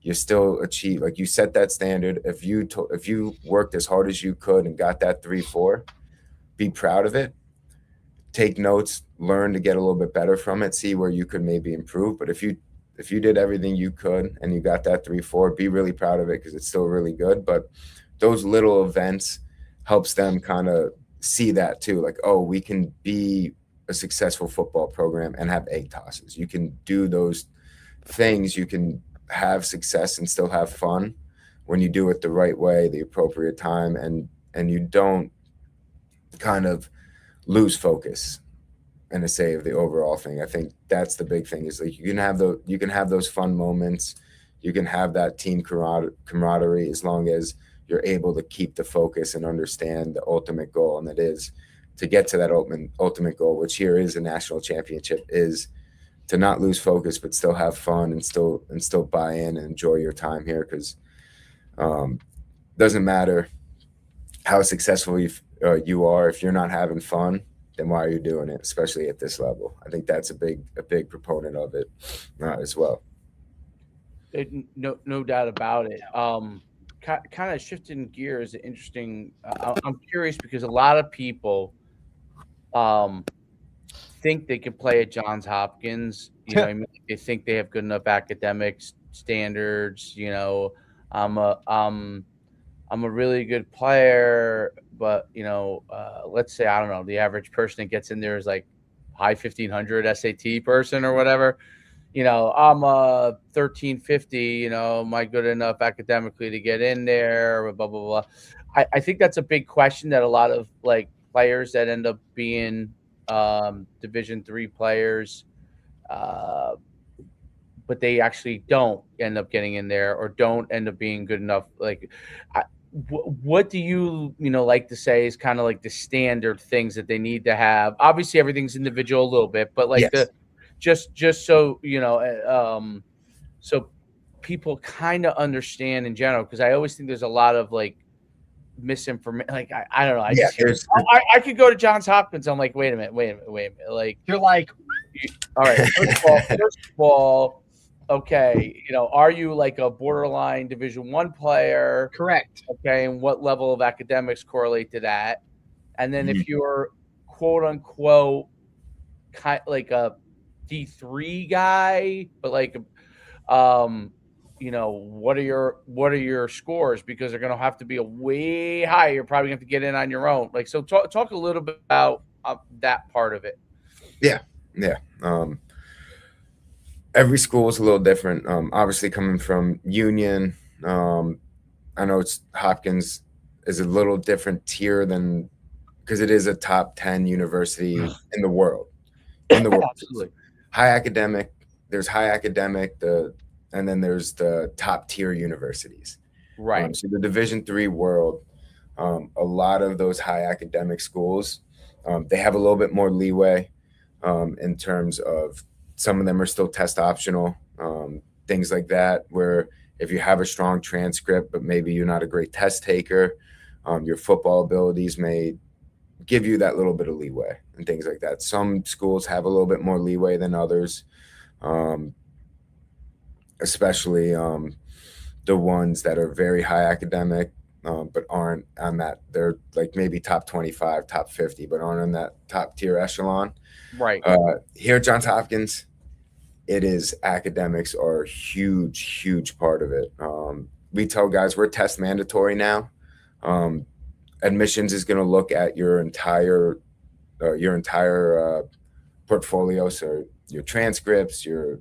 You still achieve, like, you set that standard. If you worked as hard as you could and got that 3.4, be proud of it. Take notes, learn to get a little bit better from it, see where you could maybe improve. But if you did everything you could and you got that 3.4, be really proud of it, because it's still really good. But those little events helps them kind of see that too. Like, oh, we can be a successful football program and have egg tosses. You can do those things. You can have success and still have fun when you do it the right way, the appropriate time, and you don't kind of lose focus in a say of the overall thing. I think that's the big thing, is like you can have those fun moments. You can have that team camaraderie as long as you're able to keep the focus and understand the ultimate goal, and that is to get to that ultimate goal, which here is a national championship, is to not lose focus but still have fun and still buy in and enjoy your time here, because doesn't matter how successful you are, if you're not having fun, then why are you doing it, especially at this level? I think that's a big proponent of it as well. No doubt about it. Kind of shifting gears, interesting. I'm curious because a lot of people think they can play at Johns Hopkins. You know, I mean, they think they have good enough academic standards. You know, I'm a really good player, but you know, let's say, I don't know, the average person that gets in there is like high 1500 SAT person or whatever. You know, I'm a 1350, you know, am I good enough academically to get in there? Blah, blah, blah. I think that's a big question that a lot of like players that end up being Division III players, but they actually don't end up getting in there or don't end up being good enough. Like, what do you like to say is kind of like the standard things that they need to have? Obviously, everything's individual a little bit, but like Yes. just so so people kind of understand in general, because I always think there's a lot of like misinformation. Like I don't know. I could go to Johns Hopkins. I'm like, wait a minute. Like You're like, all right. First of all, okay, are you like a borderline Division I player? correct. Okay, and what level of academics correlate to that? And then if you're quote unquote like a D3 guy, but like what are your scores? Because they're going to have to be a way higher. You're probably going to have to get in on your own. Like, so talk a little bit about that part of it. Yeah. Every school is a little different. Obviously, coming from Union, I know Hopkins is a little different tier than, because it is a top 10 university in the world. Absolutely. High academic. There's high academic, and then there's the top tier universities. Right. So the Division III world, a lot of those high academic schools, they have a little bit more leeway in terms of, some of them are still test optional, things like that, where if you have a strong transcript, but maybe you're not a great test taker, your football abilities may give you that little bit of leeway and things like that. Some schools have a little bit more leeway than others, especially the ones that are very high academic, but aren't on that. They're like maybe top 25, top 50, but aren't in that top tier echelon. Right. Here at Johns Hopkins, it is academics are a huge part of it. We tell guys we're test mandatory now. Admissions is going to look at your entire portfolio, so your transcripts, your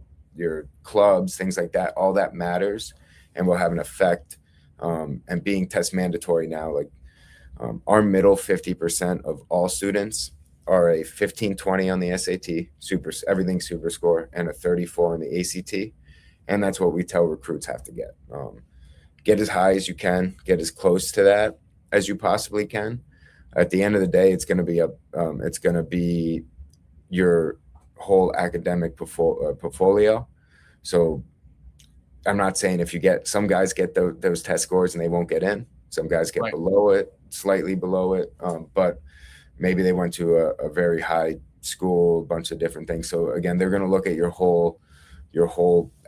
clubs, things like that. All that matters, and will have an effect. And being test mandatory now, like our middle 50% of all students are a 1520 on the SAT, everything super score, and a 34 on the ACT. And that's what we tell recruits have to get. Get as high as you can, get as close to that as you possibly can. At the end of the day, it's going to be your whole academic portfolio. So I'm not saying if you get, some guys get those test scores and they won't get in. Some guys get below it, slightly below it, but maybe they went to a very high school, a bunch of different things. So again, they're going to look at your whole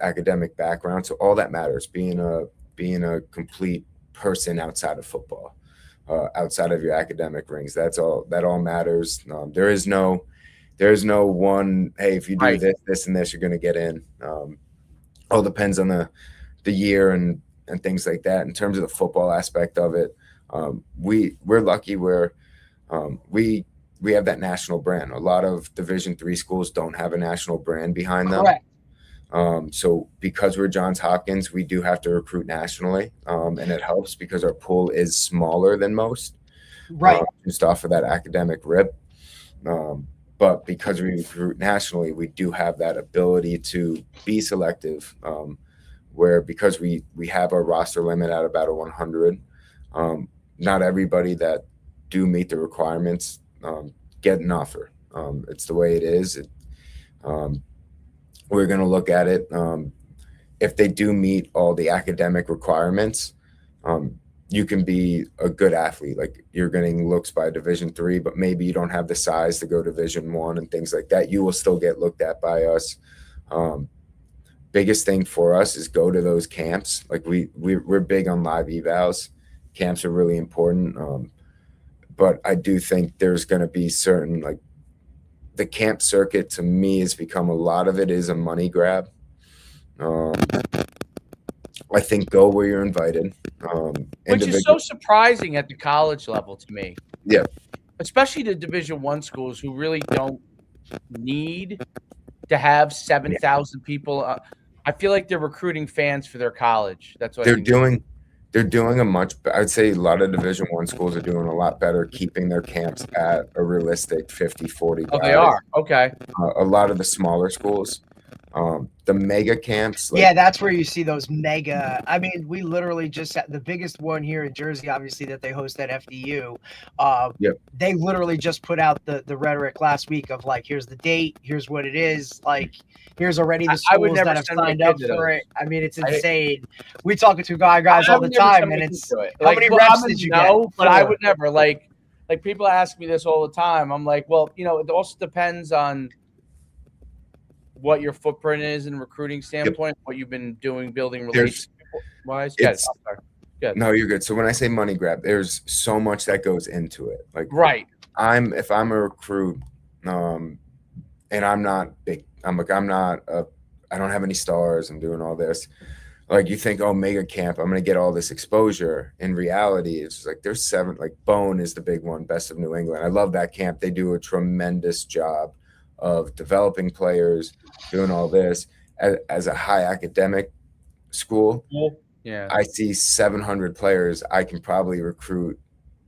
academic background. So all that matters, being a complete person outside of football, outside of your academic rings. That all matters. There is no one, hey, if you do this and this, you're going to get in. All depends on the year and things like that. In terms of the football aspect of it, we're lucky where we have that national brand. A lot of Division III schools don't have a national brand behind them. Correct. So because we're Johns Hopkins, we do have to recruit nationally, and it helps because our pool is smaller than most, just off of that academic rip. But because we recruit nationally, we do have that ability to be selective, where because we have our roster limit at about a 100, Not everybody that do meet the requirements get an offer. It's the way it is. We're going to look at it. If they do meet all the academic requirements, you can be a good athlete. Like, you're getting looks by Division III, but maybe you don't have the size to go Division I and things like that. You will still get looked at by us. Biggest thing for us is go to those camps. Like, we're big on live evals. Camps are really important. But I do think there's going to be certain, like, the camp circuit to me has become, a lot of it is a money grab. I think go where you're invited. Which is so surprising at the college level to me. Yeah. Especially the Division I schools who really don't need to have 7,000 people. I feel like they're recruiting fans for their college. That's what they're doing. They're doing I'd say a lot of Division I schools are doing a lot better keeping their camps at a realistic 50, 40 guys. Oh, they are? Okay. A lot of the smaller schools. The mega camps. Yeah, that's where you see those mega. I mean, we literally just had the biggest one here in Jersey, obviously, that they host at FDU. Yep. They literally just put out the rhetoric last week of, like, here's the date, here's what it is. Like, here's already the schools that have signed up for it. I mean, it's insane. We talk to guys all the time, and it's how many reps did you get? But I would never like people ask me this all the time. I'm like, well, it also depends on what your footprint is in recruiting standpoint, what you've been doing, building relationships wise. Good. No, you're good. So when I say money grab, there's so much that goes into it. Like, right. If I'm a recruit, and I'm not big, I don't have any stars. I'm doing all this. Like, you think, oh, mega camp, I'm going to get all this exposure. In reality, it's like there's 7, like Bone is the big one, Best of New England. I love that camp. They do a tremendous job of developing players, doing all this. As a high academic school, yeah, I see 700 players. I can probably recruit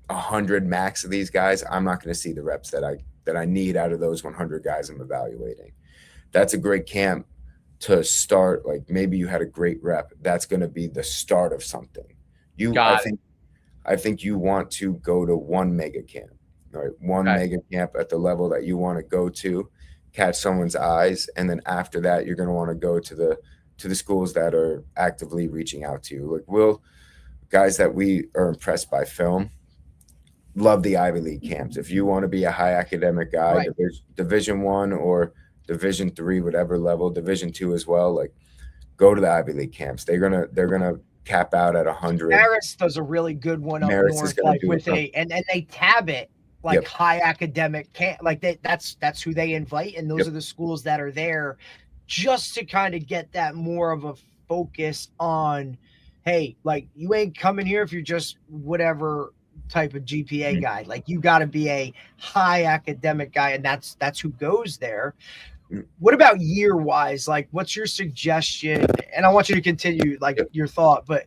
100 max of these guys. I'm not going to see the reps that I need out of those 100 guys I'm evaluating. That's a great camp to start. Like, maybe you had a great rep. That's going to be the start of something. I think you want to go to one mega camp, right? Mega camp at the level that you want to go to, catch someone's eyes, and then after that, you're going to want to go to the schools that are actively reaching out to you. Like, guys that we are impressed by film, love the Ivy League camps. If you want to be a high academic guy, Right. Division I or Division III, whatever level, Division II as well, like, go to the Ivy League camps. They're gonna cap out at 100. Marist does a really good one up Marist is north, gonna like do with it. and they tab it like Yep. high academic camp. Like that's who they invite, and those Yep. are the schools that are there just to kind of get that more of a focus on, hey, like, you ain't coming here if you're just whatever type of GPA guy. Like, you got to be a high academic guy, and that's who goes there. What about year wise? Like, what's your suggestion? And I want you to continue your thought, but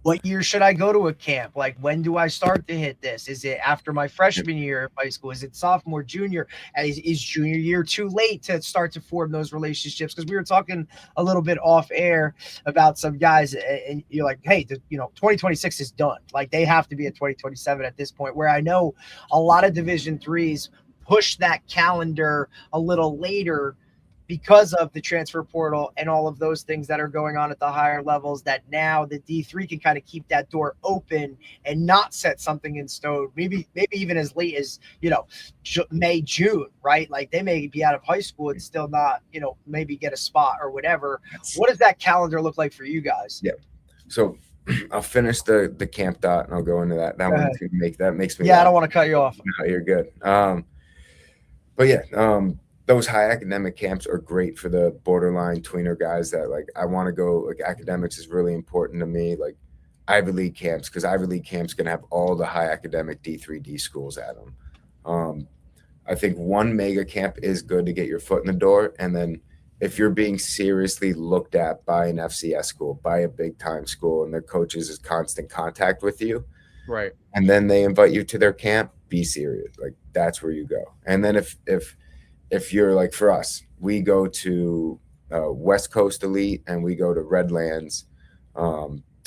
what year should I go to a camp? Like, when do I start to hit this? Is it after my freshman year of high school? Is it sophomore, junior? Is junior year too late to start to form those relationships? Because we were talking a little bit off air about some guys, and you're like, hey, 2026 is done. Like, they have to be at 2027 at this point, where I know a lot of Division IIIs push that calendar a little later because of the transfer portal and all of those things that are going on at the higher levels, that now the D3 can kind of keep that door open and not set something in stone, maybe even as late as, May, June, right? Like, they may be out of high school and still not, maybe get a spot or whatever. What does that calendar look like for you guys? Yeah. So I'll finish the camp dot and I'll go into that. That one makes me. Yeah, I don't want to cut you off. No, you're good. But yeah, those high academic camps are great for the borderline tweener guys that, like, I want to go. Like, academics is really important to me. Like, Ivy League camps, because Ivy League camps can have all the high academic D3D schools at them. I think one mega camp is good to get your foot in the door, and then if you're being seriously looked at by an FCS school, by a big time school, and their coaches is constant contact with you, right, and then they invite you to their camp, be serious. Like, that's where you go. And then if you're like, for us, we go to West Coast Elite and we go to Redlands.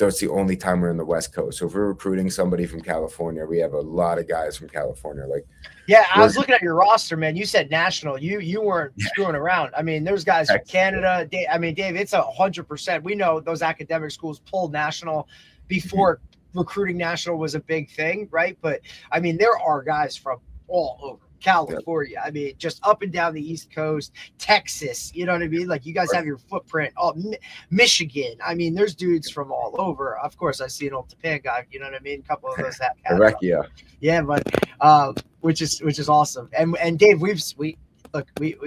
that's the only time we're in the West Coast. So if we're recruiting somebody from California, we have a lot of guys from California. Like, yeah, I was looking at your roster, man. You said national. You weren't screwing around. I mean, there's guys from Canada. I mean, Dave, it's 100%. We know those academic schools pulled national before recruiting national was a big thing, right? But I mean, there are guys from all over California. Yep. I mean, just up and down the East Coast, Texas, you know what I mean? Like, you guys have your footprint. Oh, Michigan. I mean, there's dudes from all over. Of course, I see an old Japan guy, you know what I mean? A couple of those have yeah, but which is awesome. And Dave, we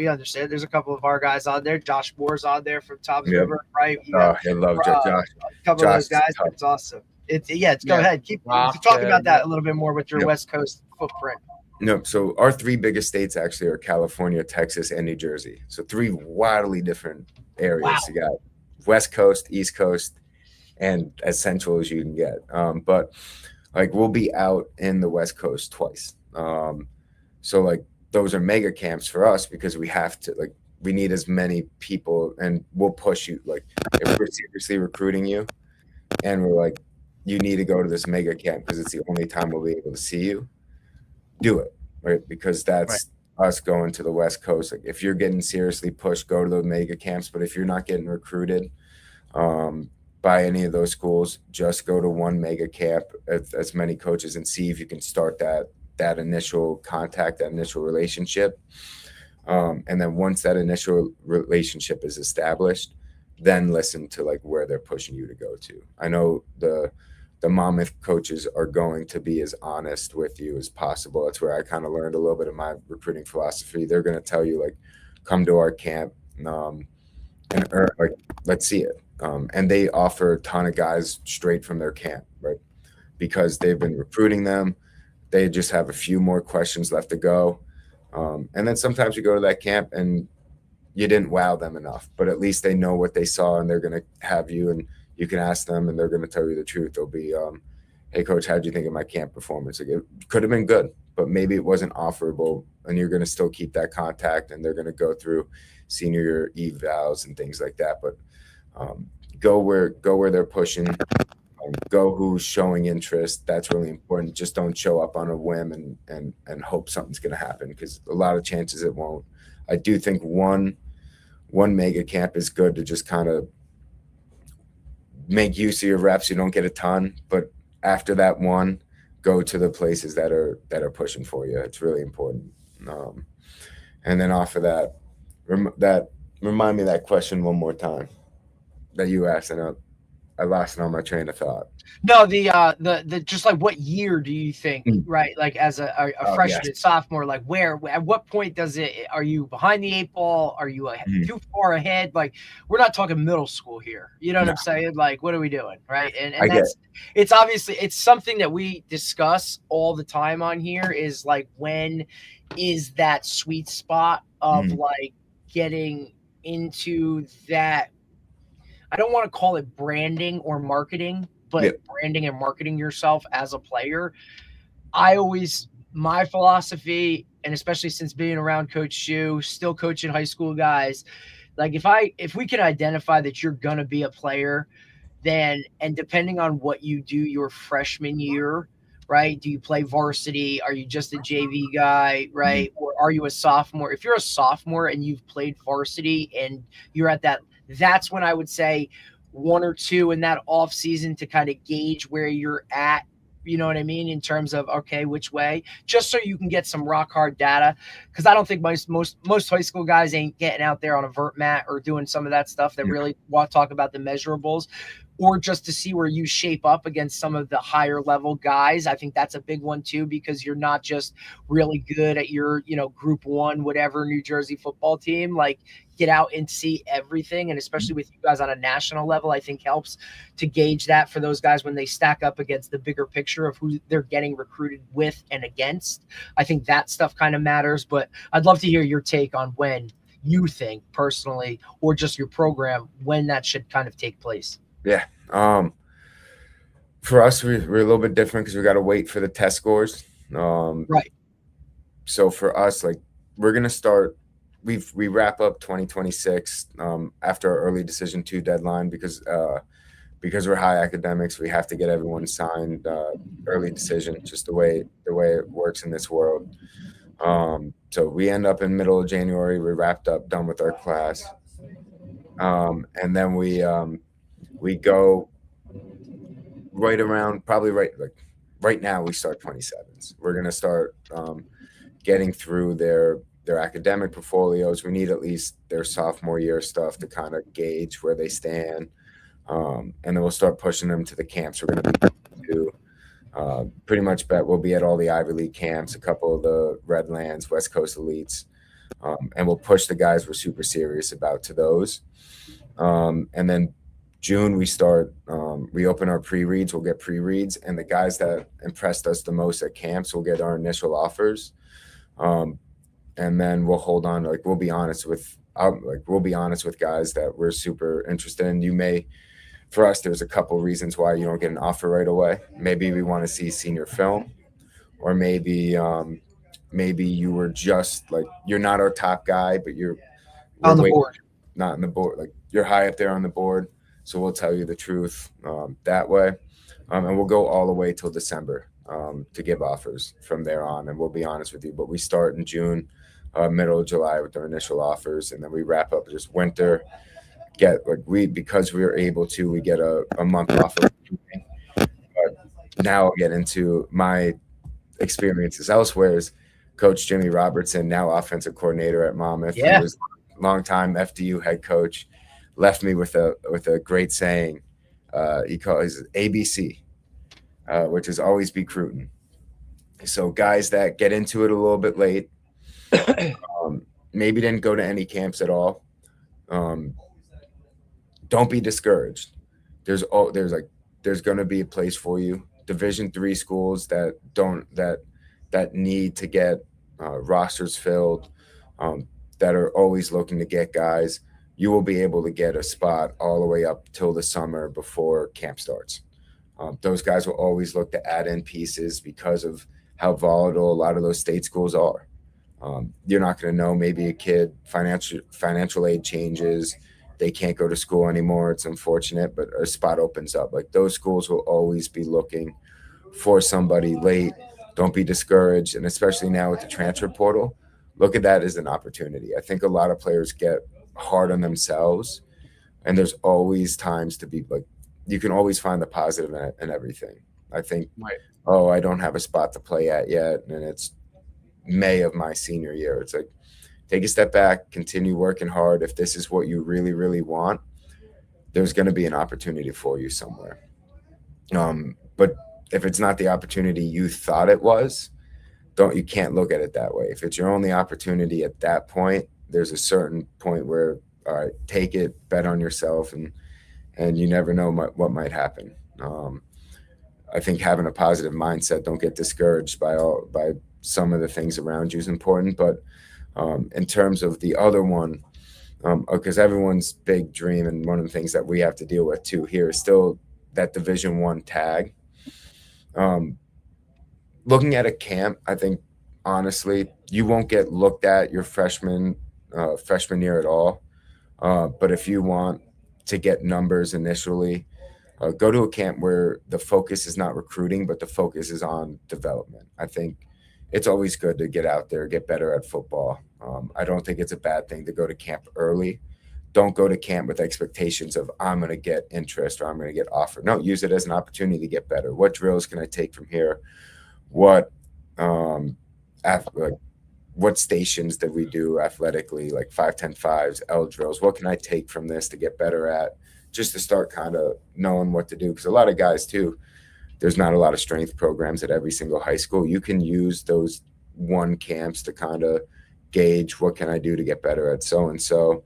understand there's a couple of our guys on there. Josh Moore's on there from Tom's River, right? I love Josh. A couple of those guys. It's awesome. Go ahead. Keep talk about that a little bit more with your West Coast footprint. No, so our three biggest states actually are California, Texas, and New Jersey. So three wildly different areas. Wow. You got West Coast, East Coast, and as central as you can get. But like, we'll be out in the West Coast twice. So like, those are mega camps for us because we have to, like, we need as many people, and we'll push you. Like, if we're seriously recruiting you and we're like, you need to go to this mega camp because it's the only time we'll be able to see you, do it, right? Because that's us going to the West Coast. Like, if you're getting seriously pushed, go to the mega camps. But if you're not getting recruited by any of those schools, just go to one mega camp as many coaches and see if you can start that initial contact, that initial relationship. And then once that initial relationship is established, then listen to like where they're pushing you to go to. I know the Monmouth coaches are going to be as honest with you as possible. That's where I kind of learned a little bit of my recruiting philosophy. They're going to tell you, like, come to our camp and like, let's see it. And they offer a ton of guys straight from their camp, right? Because they've been recruiting them. They just have a few more questions left to go. And then sometimes you go to that camp and you didn't wow them enough, but at least they know what they saw, and they're going to have you, and you can ask them, and they're going to tell you the truth. They'll be, hey, coach, how'd you think of my camp performance? Like, it could have been good, but maybe it wasn't offerable, and you're going to still keep that contact, and they're going to go through senior evals and things like that. But go where they're pushing, go who's showing interest. That's really important. Just don't show up on a whim and hope something's going to happen, because a lot of chances it won't. I do think one mega camp is good to just kind of make use of your reps. You don't get a ton, but after that one, go to the places that are pushing for you. It's really important. And then off of that, remind me of that question one more time that you asked, and I lost it on my train of thought. No, the just like, what year do you think, right? Like, as a freshman, sophomore, like, at what point are you behind the 8 ball? Are you too far ahead? Like, we're not talking middle school here. You know what I'm saying? Like, what are we doing? Right. And it's obviously, it's something that we discuss all the time on here, is like, when is that sweet spot of like getting into that? I don't want to call it branding or marketing, but branding and marketing yourself as a player. My philosophy, and especially since being around Coach Shu, still coaching high school guys, like, if we can identify that you're going to be a player, then, and depending on what you do your freshman year, right? Do you play varsity? Are you just a JV guy, right? Or are you a sophomore? If you're a sophomore and you've played varsity and you're at that's when I would say 1 or 2 in that off season to kind of gauge where you're at, you know what I mean? In terms of, okay, which way, just so you can get some rock hard data. Cause I don't think most high school guys ain't getting out there on a vert mat or doing some of that stuff that really want to talk about the measurables, or just to see where you shape up against some of the higher level guys. I think that's a big one too, because you're not just really good at your, group 1, whatever, New Jersey football team. Like, get out and see everything. And especially with you guys on a national level, I think helps to gauge that for those guys when they stack up against the bigger picture of who they're getting recruited with and against. I think that stuff kind of matters, but I'd love to hear your take on when you think personally, or just your program, when that should kind of take place. Yeah. For us, we're a little bit different because we got to wait for the test scores. Right. So for us, like, we're going to start, we wrap up 2026 after our early decision 2 deadline, because because we're high academics, we have to get everyone signed early decision, just the way it works in this world. So we end up in middle of January. We wrapped up, done with our class, and then we go right around probably right now. We start 27s. We're gonna start getting through their academic portfolios. We need at least their sophomore year stuff to kind of gauge where they stand. And then we'll start pushing them to the camps we're going to do. Pretty much bet we'll be at all the Ivy League camps, a couple of the Redlands, West Coast elites, and we'll push the guys we're super serious about to those. And then June, we open our pre-reads. We'll get pre-reads, and the guys that impressed us the most at camps will get our initial offers. And then we'll hold on. We'll be honest with guys that we're super interested in. For us, there's a couple reasons why you don't get an offer right away. Maybe we want to see senior film, or maybe you were just you're not our top guy, but you're on the board, not on the board. You're high up there on the board, so we'll tell you the truth that way, and we'll go all the way till December to give offers from there on, and we'll be honest with you. But we start in June, middle of July with our initial offers, and then we wrap up just winter. Because we were able to, we get a month off. But now I'll get into my experiences elsewhere. Is Coach Jimmy Robertson, now offensive coordinator at Monmouth, who was longtime FDU head coach, left me with a great saying. He calls it ABC, which is always be recruiting. So guys that get into it a little bit late, maybe didn't go to any camps at all. Don't be discouraged. There's going to be a place for you. Division III schools that need to get rosters filled, that are always looking to get guys. You will be able to get a spot all the way up till the summer before camp starts. Those guys will always look to add in pieces because of how volatile a lot of those state schools are. You're not going to know. Maybe a kid financial aid changes. They can't go to school anymore. It's unfortunate, but a spot opens up. Those schools will always be looking for somebody late. Don't be discouraged. And especially now with the transfer portal, look at that as an opportunity. I think a lot of players get hard on themselves, and there's always times to be you can always find the positive in everything. I think, I don't have a spot to play at yet, and it's May of my senior year. It's take a step back, continue working hard. If this is what you really, really want, there's going to be an opportunity for you somewhere. But if it's not the opportunity you thought it was, you can't look at it that way. If it's your only opportunity at that point, there's a certain point where, all right, take it, bet on yourself, and you never know what might happen. I think having a positive mindset, don't get discouraged by some of the things around you is important. But in terms of the other one, because everyone's big dream, and one of the things that we have to deal with too here is still that Division I tag. Looking at a camp, I think honestly, you won't get looked at your freshman year at all. But if you want to get numbers initially, go to a camp where the focus is not recruiting, but the focus is on development. I think it's always good to get out there, get better at football. I don't think it's a bad thing to go to camp early. Don't go to camp with expectations of I'm going to get interest or I'm going to get offered. No, use it as an opportunity to get better. What drills can I take from here? What stations did we do athletically, 5, 10, 5s, L drills? What can I take from this to get better at, just to start kind of knowing what to do? Because a lot of guys too, there's not a lot of strength programs at every single high school. You can use those one camps to kind of gauge what can I do to get better at so-and-so.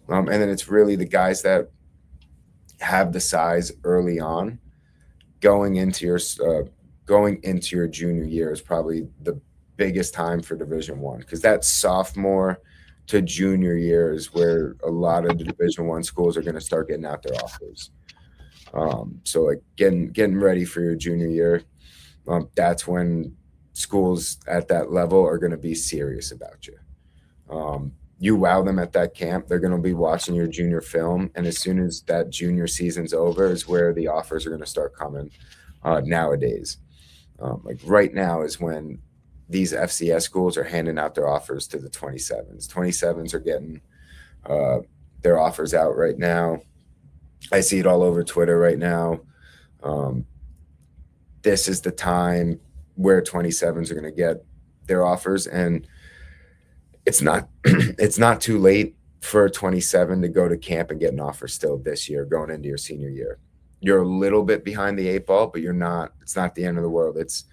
And then it's really the guys that have the size early on. Going into your junior year is probably the biggest time for Division I, because that sophomore to junior year is where a lot of the Division I schools are going to start getting out their offers. So getting ready for your junior year, that's when schools at that level are going to be serious about you. you wow them at that camp, they're going to be watching your junior film. And as soon as that junior season's over is where the offers are going to start coming nowadays. Like right now is when these FCS schools are handing out their offers to the 27s. 27s are getting their offers out right now. I see it all over Twitter right now. This is the time where 27s are going to get their offers, and it's not it's not too late for a 27 to go to camp and get an offer still this year going into your senior year. You're a little bit behind the 8 ball, but you're not. It's not the end of the world. It's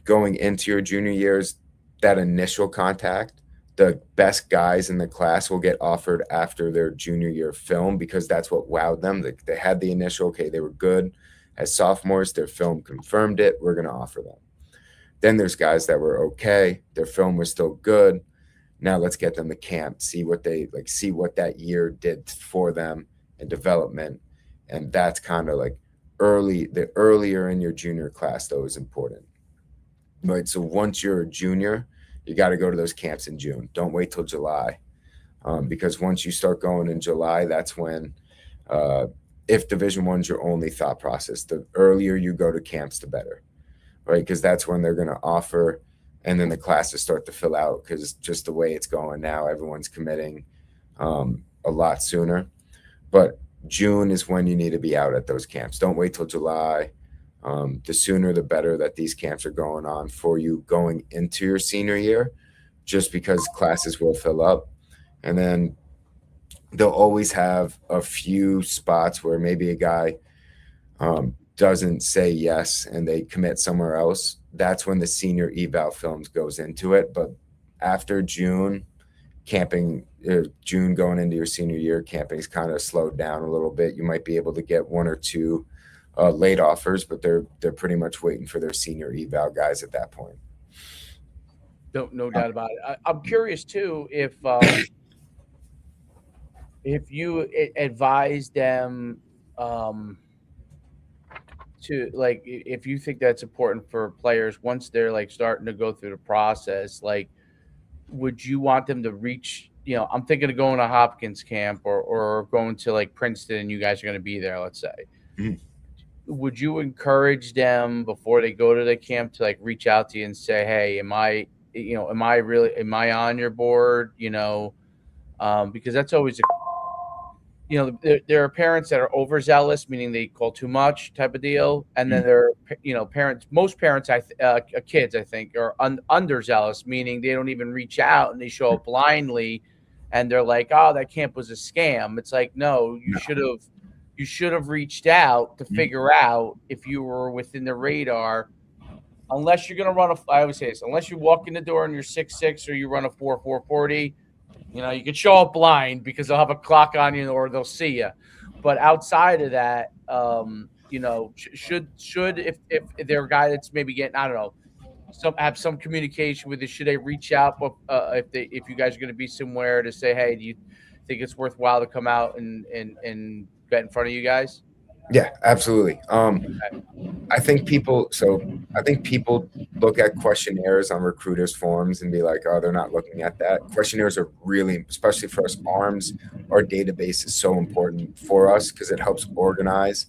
going into your junior years, that initial contact, the best guys in the class will get offered after their junior year film because that's what wowed them. They had the initial, okay, they were good. As sophomores, their film confirmed it. We're going to offer them. Then there's guys that were okay. Their film was still good. Now let's get them to camp, see what that year did for them in development. And that's kind of like the earlier in your junior class, though, is important. Right. So once you're a junior, you got to go to those camps in June. Don't wait till July. Because once you start going in July, that's when, if Division I's your only thought process, the earlier you go to camps, the better. Right, because that's when they're going to offer, and then the classes start to fill out because just the way it's going now, everyone's committing a lot sooner. But June is when you need to be out at those camps. Don't wait till July. The sooner the better that these camps are going on for you going into your senior year, just because classes will fill up. And then they'll always have a few spots where maybe a guy doesn't say yes and they commit somewhere else. That's when the senior eval films goes into it. But after June, June going into your senior year, camping's kind of slowed down a little bit. You might be able to get 1 or 2 late offers, but they're pretty much waiting for their senior eval guys at that point. No doubt about it. I'm curious too if you advise them to, like, if you think that's important for players once they're like starting to go through the process, like, would you want them to reach, I'm thinking of going to Hopkins camp or going to like Princeton and you guys are going to be there, let's say. Mm-hmm. Would you encourage them before they go to the camp to like reach out to you and say, hey, am I on your board? Because that's always there are parents that are overzealous, meaning they call too much type of deal. And then there are, most parents, kids, I think, are underzealous, meaning they don't even reach out and they show up blindly. And they're like, oh, that camp was a scam. It's like, no, you should have reached out to figure out if you were within the radar. Unless you're going to run I always say this, unless you walk in the door and you're 6'6" or you run a 4.40, you could show up blind because they'll have a clock on you or they'll see you. But outside of that, should if they're a guy that's maybe getting, I don't know, have some communication with you, should they reach out if you guys are going to be somewhere to say, hey, do you think it's worthwhile to come out and bet in front of you guys? Yeah, absolutely. I think people look at questionnaires on recruiters' forums and be like, oh, they're not looking at that. Questionnaires are really, especially for us arms, our database is so important for us because it helps organize.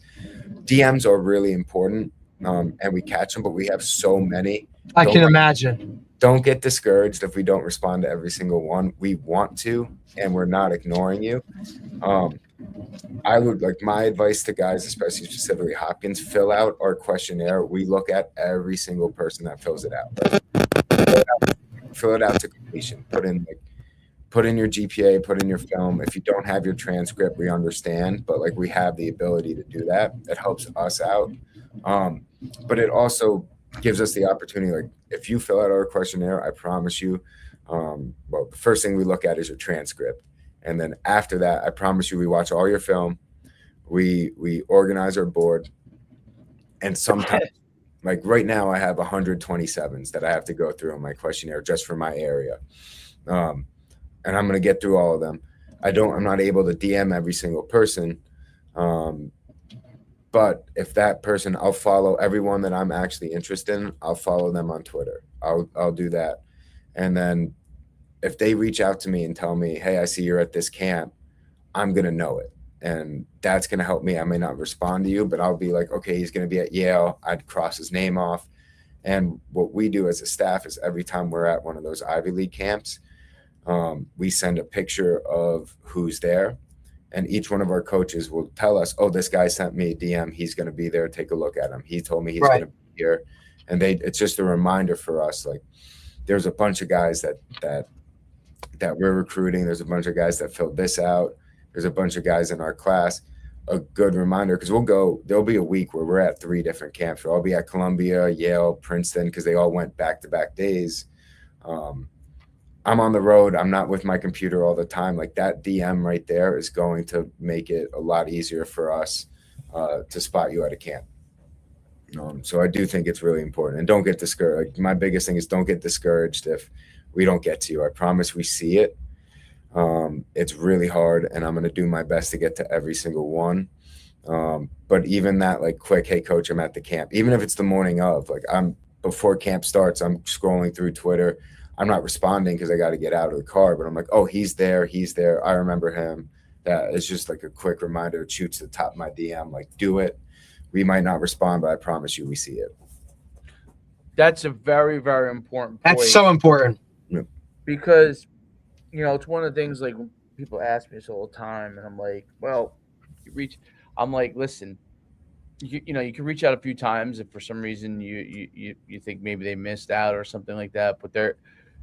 DMs are really important, and we catch them, but we have so many. I can imagine. Don't get discouraged if we don't respond to every single one. We want to, and we're not ignoring you. I would like my advice to guys, especially specifically Hopkins, fill out our questionnaire. We look at every single person that fills it out. Fill it out to completion. Put in your GPA, put in your film. If you don't have your transcript, we understand, but like we have the ability to do that. It helps us out. But it also gives us the opportunity, like if you fill out our questionnaire, I promise you, the first thing we look at is your transcript. And then after that, I promise you, we watch all your film. We organize our board. And sometimes, like right now, I have 127s that I have to go through in my questionnaire just for my area. And I'm going to get through all of them. I'm not able to DM every single person. But if that person, I'll follow everyone that I'm actually interested in. I'll follow them on Twitter. I'll do that. And then, if they reach out to me and tell me, hey, I see you're at this camp, I'm going to know it. And that's going to help me. I may not respond to you, but I'll be like, okay, he's going to be at Yale. I'd cross his name off. And what we do as a staff is every time we're at one of those Ivy League camps, we send a picture of who's there. And each one of our coaches will tell us, oh, this guy sent me a DM. He's going to be there. Take a look at him. He told me he's going to be here. And it's just a reminder for us. Like, there's a bunch of guys that we're recruiting. There's a bunch of guys that filled this out. There's a bunch of guys in our class. A good reminder, because there'll be a week where we're at 3 different camps. We'll all be at Columbia, Yale, Princeton, because they all went back-to-back days. I'm on the road. I'm not with my computer all the time. Like, that DM right there is going to make it a lot easier for us to spot you at a camp. So I do think it's really important. And don't get discouraged. My biggest thing is don't get discouraged if we don't get to you. I promise we see it. It's really hard, and I'm going to do my best to get to every single one. But even that, like, quick, hey, coach, I'm at the camp. Even if it's the morning of, like, before camp starts, I'm scrolling through Twitter. I'm not responding because I got to get out of the car, but I'm like, oh, he's there. I remember him. That is just like a quick reminder. It shoots to the top of my DM. Like, do it. We might not respond, but I promise you we see it. That's a very, very important point. That's so important. Because, it's one of the things, like, people ask me this all the time, and I'm like, well, I'm like, listen, you can reach out a few times if for some reason you think maybe they missed out or something like that, but they're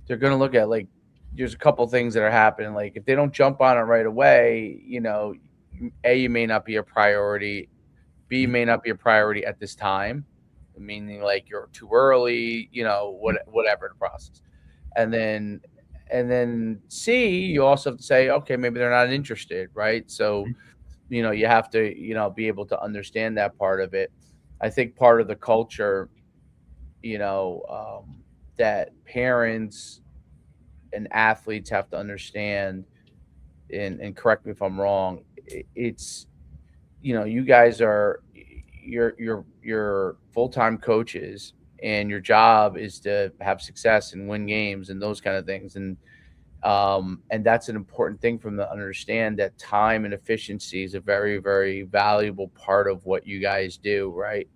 going to look at, like, there's a couple things that are happening. Like, if they don't jump on it right away, A, you may not be a priority. B, may not be a priority at this time, meaning, like, you're too early, whatever the process. And then C, you also have to say, okay, maybe they're not interested, right? So, you have to, be able to understand that part of it. I think part of the culture, that parents and athletes have to understand, and correct me if I'm wrong, it's, you guys are, you're full-time coaches, and your job is to have success and win games and those kind of things. And that's an important thing for them to understand, that time and efficiency is a very, very valuable part of what you guys do. Right.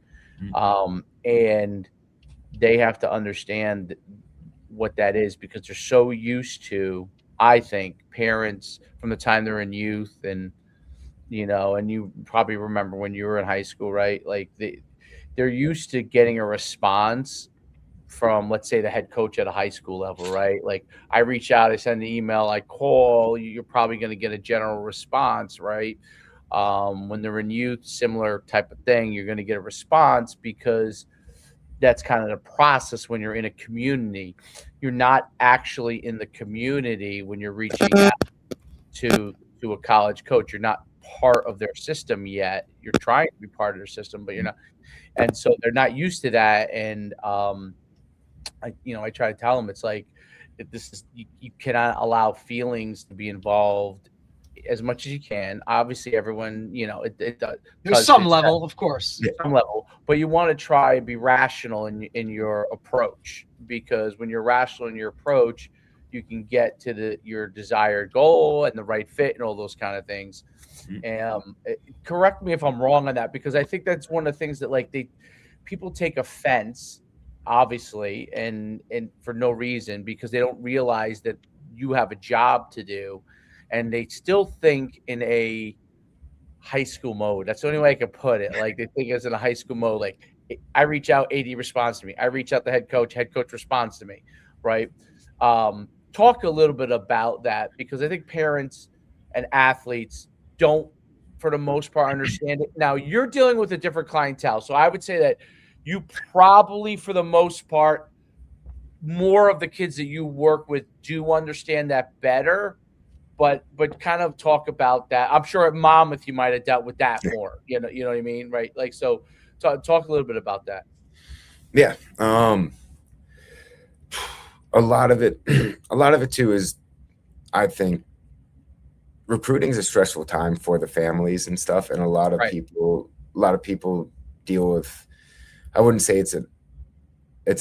And they have to understand what that is, because they're so used to, I think, parents from the time they're in youth, and, and you probably remember when you were in high school, right? Like, they're used to getting a response from, let's say, the head coach at a high school level, right? Like, I reach out, I send an email, I call, you're probably going to get a general response, right? When they're in youth, similar type of thing, you're going to get a response, because that's kind of the process when you're in a community. You're not actually in the community when you're reaching out to a college coach. You're not part of their system yet. You're trying to be part of their system, but you're not. And so they're not used to that. And I try to tell them, it's like, you cannot allow feelings to be involved as much as you can. Obviously, everyone, it does. There's some level, of course. Some level, but you want to try and be rational in your approach, because when you're rational in your approach, you can get to your desired goal and the right fit and all those kind of things. Correct me if I'm wrong on that, because I think that's one of the things that, like, people take offense, obviously, and for no reason, because they don't realize that you have a job to do, and they still think in a high school mode. That's the only way I can put it. Like, they think it's in a high school mode. Like, I reach out, AD responds to me. I reach out to head coach responds to me, right? Talk a little bit about that, because I think parents and athletes don't, for the most part, understand it. Now, you're dealing with a different clientele, so I would say that you probably, for the most part, more of the kids that you work with do understand that better. But kind of talk about that. I'm sure at Monmouth you might have dealt with that more. You know what I mean, right? Like, so talk a little bit about that. Yeah. A lot of it too is, I think, recruiting is a stressful time for the families and stuff, and a lot of people deal with, I wouldn't say it's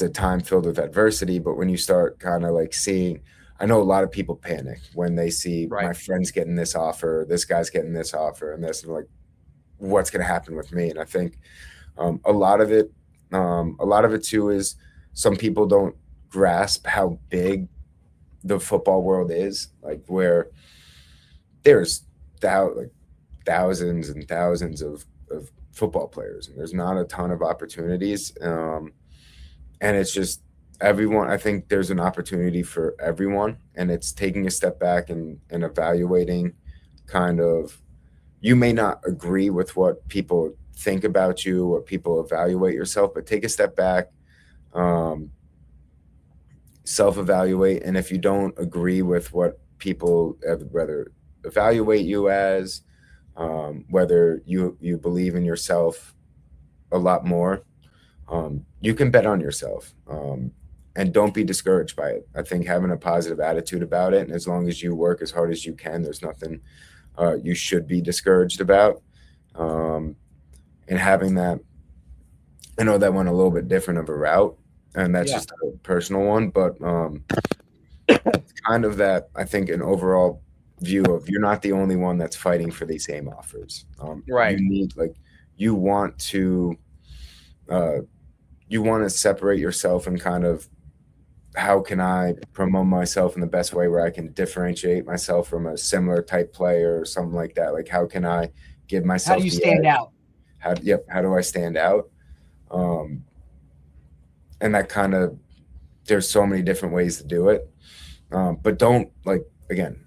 a time filled with adversity, but when you start kind of like seeing, I know a lot of people panic when they see Right. my friends getting this offer, this guy's getting this offer, and this, and like, what's going to happen with me? And I think a lot of it too is some people don't grasp how big the football world is, like where there's thousands and thousands of football players, and there's not a ton of opportunities. And it's just everyone. I think there's an opportunity for everyone, and it's taking a step back and evaluating kind of, you may not agree with what people think about you or people evaluate yourself, but take a step back, self-evaluate. And if you don't agree with what people whether evaluate you as, whether you believe in yourself a lot more, you can bet on yourself, and don't be discouraged by it. I think having a positive attitude about it, and as long as you work as hard as you can, there's nothing you should be discouraged about. And having that, I know that went a little bit different of a route, and that's just a personal one, but it's kind of that, I think, an overall view of, you're not the only one that's fighting for these same offers. Right. You need, like, you want to separate yourself and kind of, how can I promote myself in the best way where I can differentiate myself from a similar type player or something like that? Like, how can I give myself? How do you stand out? How do I stand out? And that kind of, there's so many different ways to do it. But don't, like, again,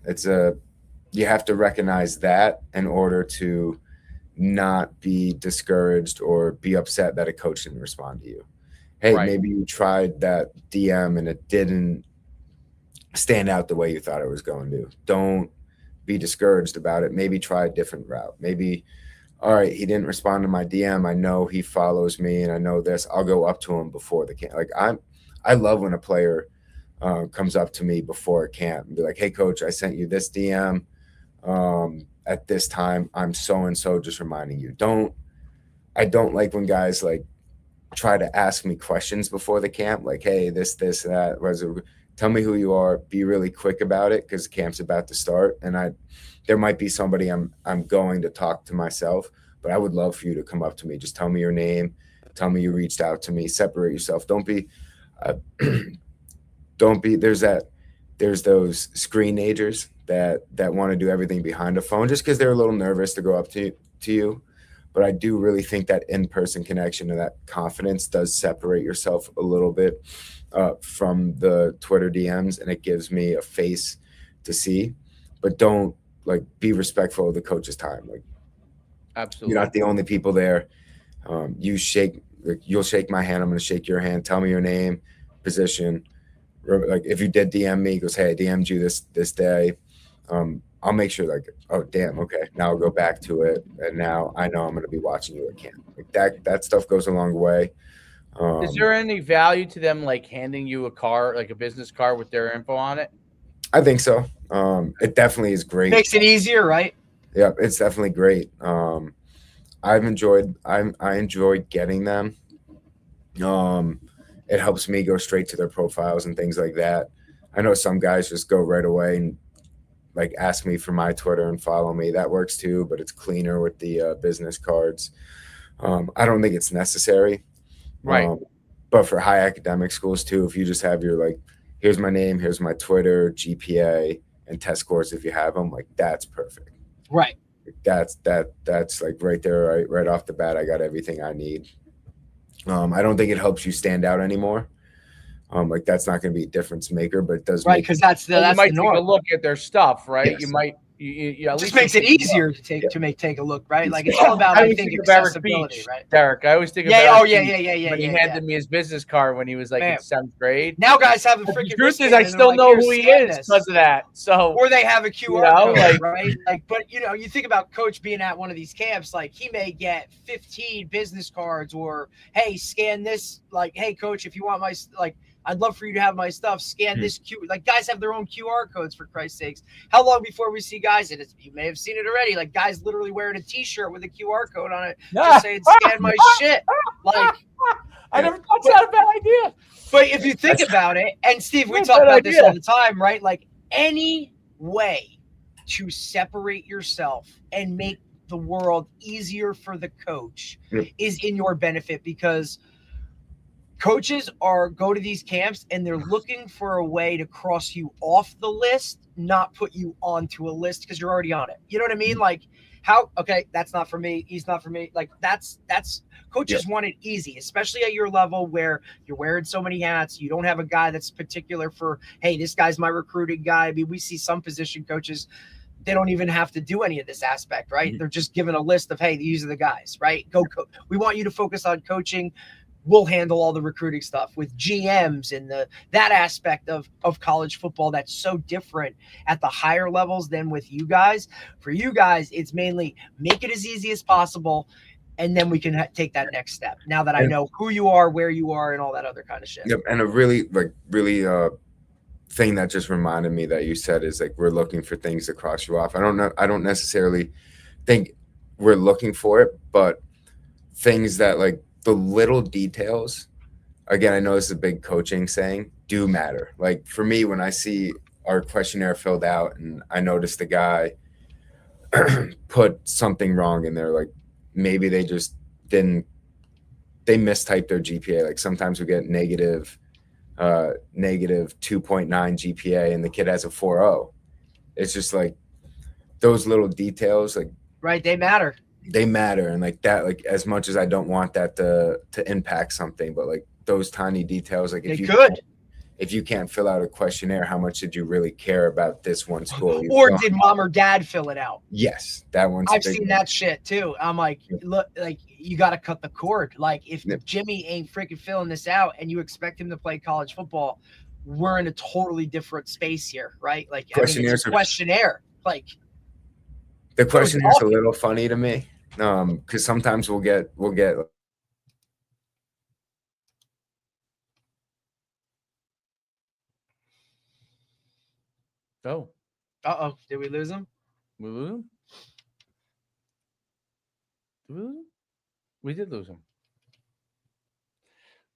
you have to recognize that in order to not be discouraged or be upset that a coach didn't respond to you. Hey, Right. Maybe you tried that DM and it didn't stand out the way you thought it was going to. Don't be discouraged about it. Maybe try a different route. Maybe, all right, he didn't respond to my DM. I know he follows me and I know this. I'll go up to him before the camp. Like, I love when a player comes up to me before a camp and be like, hey, coach, I sent you this DM at this time. I'm so-and-so, just reminding you. I don't like when guys like try to ask me questions before the camp, like, hey, this, that, tell me who you are, be really quick about it, because the camp's about to start. And there might be somebody I'm going to talk to myself, but I would love for you to come up to me. Just tell me your name, tell me you reached out to me, separate yourself. Don't be there's those screenagers that want to do everything behind a phone just because they're a little nervous to go up to you. But I do really think that in-person connection and that confidence does separate yourself a little bit from the Twitter DMs, and it gives me a face to see. But don't, like, be respectful of the coach's time. Like, Absolutely. You're not the only people there. You'll shake my hand. I'm going to shake your hand. Tell me your name, position. Like, if you did DM me, goes, hey, I DM'd you this day. I'll make sure, like, oh, damn, okay, now I'll go back to it, and now I know I'm going to be watching you at camp. Like, that stuff goes a long way. Is there any value to them, like, handing you a card, like a business card with their info on it? I think so. It definitely is great. Makes it easier, right? Yeah, it's definitely great. I enjoyed getting them. It helps me go straight to their profiles and things like that. I know some guys just go right away and, like, ask me for my Twitter and follow me. That works too, but it's cleaner with the business cards. I don't think it's necessary. Right. But for high academic schools too, if you just have your, like, here's my name, here's my Twitter, GPA, and test scores if you have them, like, that's perfect. Right. That's like right there, right off the bat, I got everything I need. I don't think it helps you stand out anymore. Like, that's not going to be a difference maker, but it does. Right, because that's you might the take a norm. look at their stuff, right? Yes. You might at Just least makes it easier to take a look, right? Like, it's all about, I think, of Eric accessibility, Beach, right? Derek. I always think of Yeah. Eric Oh, Beach yeah. when he handed me his business card when he was like in Man. 7th grade. Now guys have a But freaking the truth is, wristband I and they're still like, know "Here, who he scan is this." because of that. So, Or they have a QR code, like- right? Like, but you think about Coach being at one of these camps, like, he may get 15 business cards, or, hey, scan this. Like, hey, Coach, if you want my, like, I'd love for you to have my stuff. Scan this like, guys have their own QR codes, for Christ's sakes. How long before we see guys, and you may have seen it already, like, guys literally wearing a T-shirt with a QR code on it, just saying, scan my shit. Like, I never thought that was a bad idea. Like, if you think about it, and Steve, we That's talk a good about this idea. all the time, right? Like, any way to separate yourself and make the world easier for the coach Yep. is in your benefit, because coaches go to these camps and they're looking for a way to cross you off the list, not put you onto a list because you're already on it. You know what I mean? Like, okay, that's not for me. He's not for me. Like, that's coaches want it easy, especially at your level where you're wearing so many hats. You don't have a guy that's particular for, hey, this guy's my recruiting guy. I mean, we see some position coaches, they don't even have to do any of this aspect, right? Mm-hmm. They're just given a list of, hey, these are the guys, right? We want you to focus on coaching. We'll handle all the recruiting stuff with GMs and that aspect of college football that's so different at the higher levels than with you guys. For you guys, it's mainly make it as easy as possible, and then we can take that next step. Now that I know who you are, where you are, and all that other kind of shit. Yep, and a really thing that just reminded me that you said is like we're looking for things to cross you off. I don't necessarily think we're looking for it, but things that like the little details, again, I know this is a big coaching saying, do matter. Like for me, when I see our questionnaire filled out and I notice the guy put something wrong in there, like maybe they just they mistyped their GPA. Like sometimes we get negative 2.9 GPA and the kid has a 4.0. It's just like those little details, like right, they matter. And like that, like as much as I don't want that to impact something, but like those tiny details, like if you can't fill out a questionnaire, how much did you really care about this one school? Or did mom or dad fill it out? Yes, that one's I've seen that shit too. I'm like, look, like you got to cut the cord. Like if Jimmy ain't freaking filling this out and you expect him to play college football, we're in a totally different space here, right? Like it's a questionnaire. Like the questionnaire is a little funny to me, because sometimes we'll get. Oh. Uh-oh. Did we lose him? We lose him? Did we lose him? We did lose him.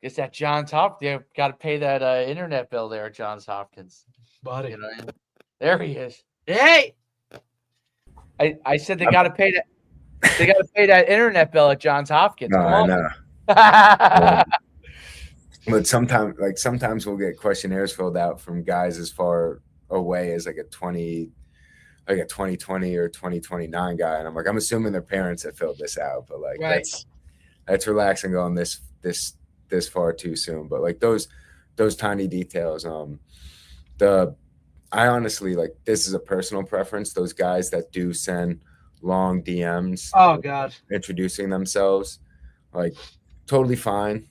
Guess that Johns Hopkins, they've got to pay that internet bill there at Johns Hopkins. Buddy. You know, there he is. Hey! I said they got to pay that. They got to pay that internet bill at Johns Hopkins. No, Come on. I know. But sometimes we'll get questionnaires filled out from guys as far away as like a 2020 or 2029 guy, and I'm like, I'm assuming their parents have filled this out, but like that's relaxing going this far too soon. But like those tiny details, I honestly, like, this is a personal preference, those guys that do send long DMs, oh god, introducing themselves, like totally fine.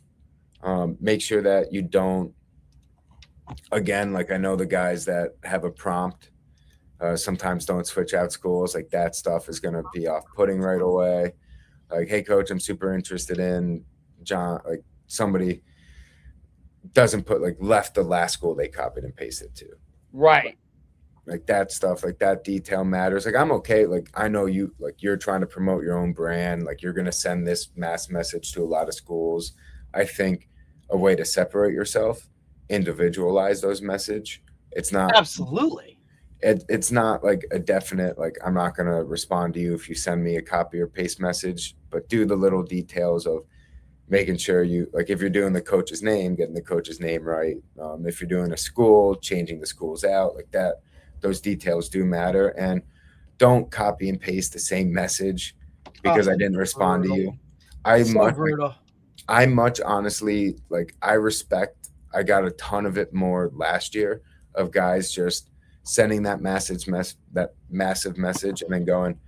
Make sure that you don't, again, like I know the guys that have a prompt sometimes don't switch out schools, like that stuff is going to be off-putting right away. Like, hey coach, I'm super interested in John, like somebody doesn't put, like, left the last school they copied and pasted to. Right. Like that stuff, like that detail matters. Like I'm okay. Like I know you, like you're trying to promote your own brand. Like you're going to send this mass message to a lot of schools. I think a way to separate yourself, individualize those message. It's not absolutely. It's not like a definite, like I'm not going to respond to you if you send me a copy or paste message, but do the little details of making sure you, like if you're doing the coach's name, getting the coach's name right. If you're doing a school, changing the schools out, like that. Those details do matter, and don't copy and paste the same message because I didn't respond to you. I much honestly, like I got a ton of it more last year of guys just sending that massive message and then going,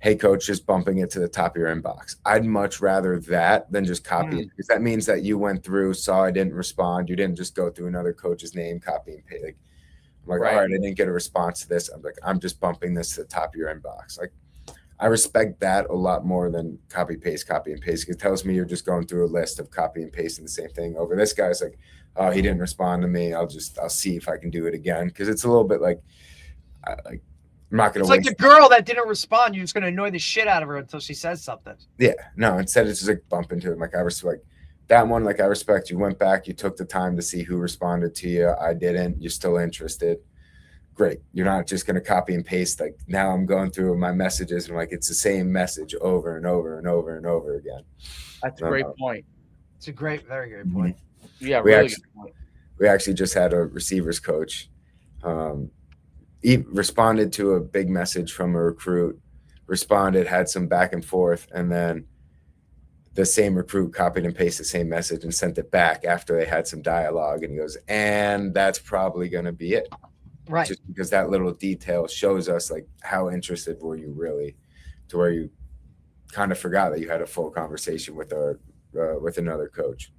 hey coach, just bumping it to the top of your inbox. I'd much rather that than just copy it, because that means that you went through, saw I didn't respond. You didn't just go through another coach's name, copy and paste. Like, I'm like, all right, I didn't get a response to this. I'm like, I'm just bumping this to the top of your inbox. Like, I respect that a lot more than copy and paste. It tells me you're just going through a list of copy and pasting the same thing over. This guy's like, oh, he didn't respond to me. I'll see if I can do it again. Because it's a little bit like I'm not going to. It's like the girl that didn't respond. You're just going to annoy the shit out of her until she says something. Yeah, no. Instead, it's just like bump into it. Like I was like, that one, like, I respect you went back, you took the time to see who responded to you. I didn't. You're still interested. Great. You're not just going to copy and paste. Like, now I'm going through my messages and like, it's the same message over and over and over and over again. That's a great point. It's a very great point. Yeah, We really actually- good point. We actually just had a receivers coach. He responded to a big message from a recruit, responded, had some back and forth, and then the same recruit copied and pasted the same message and sent it back after they had some dialogue. And he goes, and that's probably going to be it. Right. Just because that little detail shows us like how interested were you really, to where you kind of forgot that you had a full conversation with with another coach.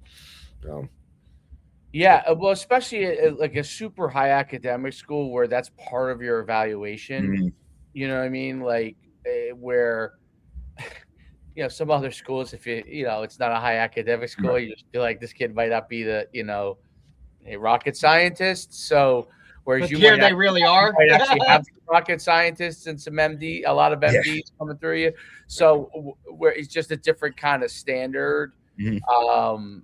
Yeah, well, especially at like a super high academic school where that's part of your evaluation. Mhm. You know what I mean? Like where, some other schools, if it's not a high academic school, you just feel like this kid might not be a rocket scientist. So whereas But you here might they not- really are. might actually have some rocket scientists and a lot of MDs coming through you. So where it's just a different kind of standard. Mhm.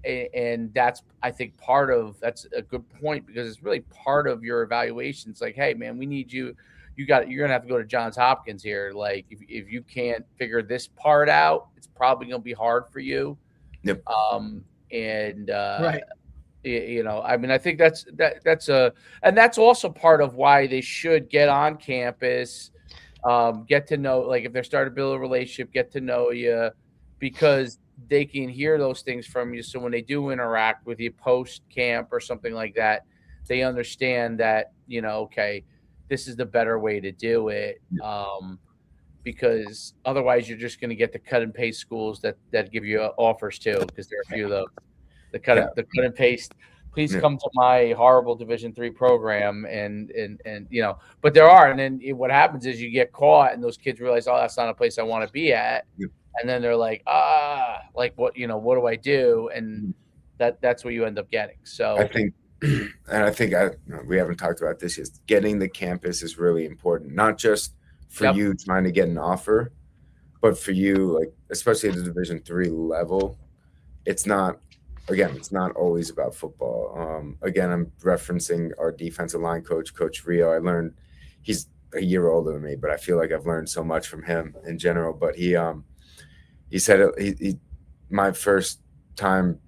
And that's, I think, that's a good point, because it's really part of your evaluation. It's like, hey man, we need you. You're gonna have to go to Johns Hopkins here. Like if you can't figure this part out, it's probably gonna be hard for you. Yep. Right. I mean, I think and that's also part of why they should get on campus, get to know, like if they're starting to build a relationship, get to know you, because they can hear those things from you. So when they do interact with you post camp or something like that, they understand that, okay, this is the better way to do it. Because otherwise you're just going to get the cut and paste schools that give you offers too, because there are a few of those. The cut and paste. Please come to my horrible Division III program, and but there are, and then what happens is you get caught, and those kids realize, oh, that's not a place I want to be at, and then they're like, like what do I do? And that's what you end up getting. So I think, we haven't talked about this yet. Getting the campus is really important, not just for you trying to get an offer, but for you, like especially at the Division III level, it's not always about football. Again, I'm referencing our defensive line coach, Coach Rio. I learned, he's a year older than me, but I feel like I've learned so much from him in general. But he said my first time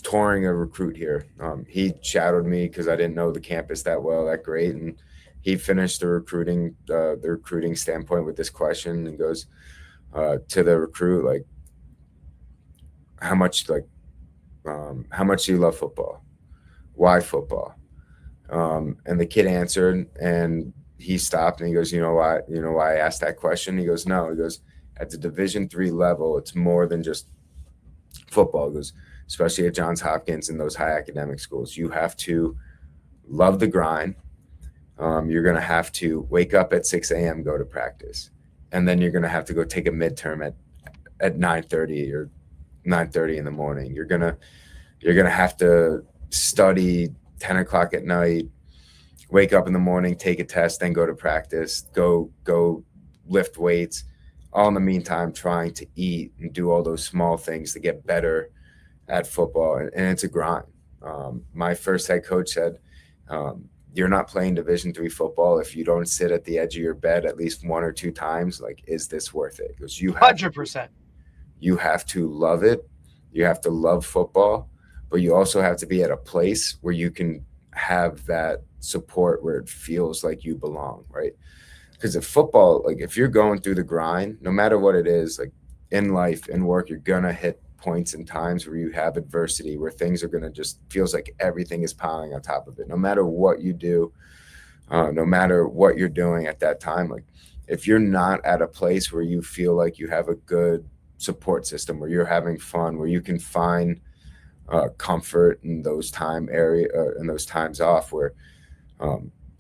touring a recruit here, he shadowed me because I didn't know the campus that great, and he finished the recruiting standpoint with this question and goes to the recruit, like, how much do you love football? Why football? And the kid answered, and he stopped and he goes, you know why I asked that question? He goes, no. He goes, at the Division III level, it's more than just football. He goes, especially at Johns Hopkins and those high academic schools, you have to love the grind. You're going to have to wake up at 6 a.m., go to practice. And then you're going to have to go take a midterm at 9:30 or 9:30 in the morning. You're gonna have to study 10 o'clock at night, wake up in the morning, take a test, then go to practice, go lift weights, all in the meantime trying to eat and do all those small things to get better at football. And it's a grind. My first head coach said, you're not playing Division III football if you don't sit at the edge of your bed at least one or two times. Like, is this worth it? Because you have 100%. You have to love it. You have to love football, but you also have to be at a place where you can have that support where it feels like you belong, right? Because if football, like if you're going through the grind, no matter what it is, like in life and work, you're going to hit points and times where you have adversity, where things are going to just feels like everything is piling on top of it. No matter what you do, no matter what you're doing at that time, like if you're not at a place where you feel like you have a good support system, where you're having fun, where you can find comfort in those times off, where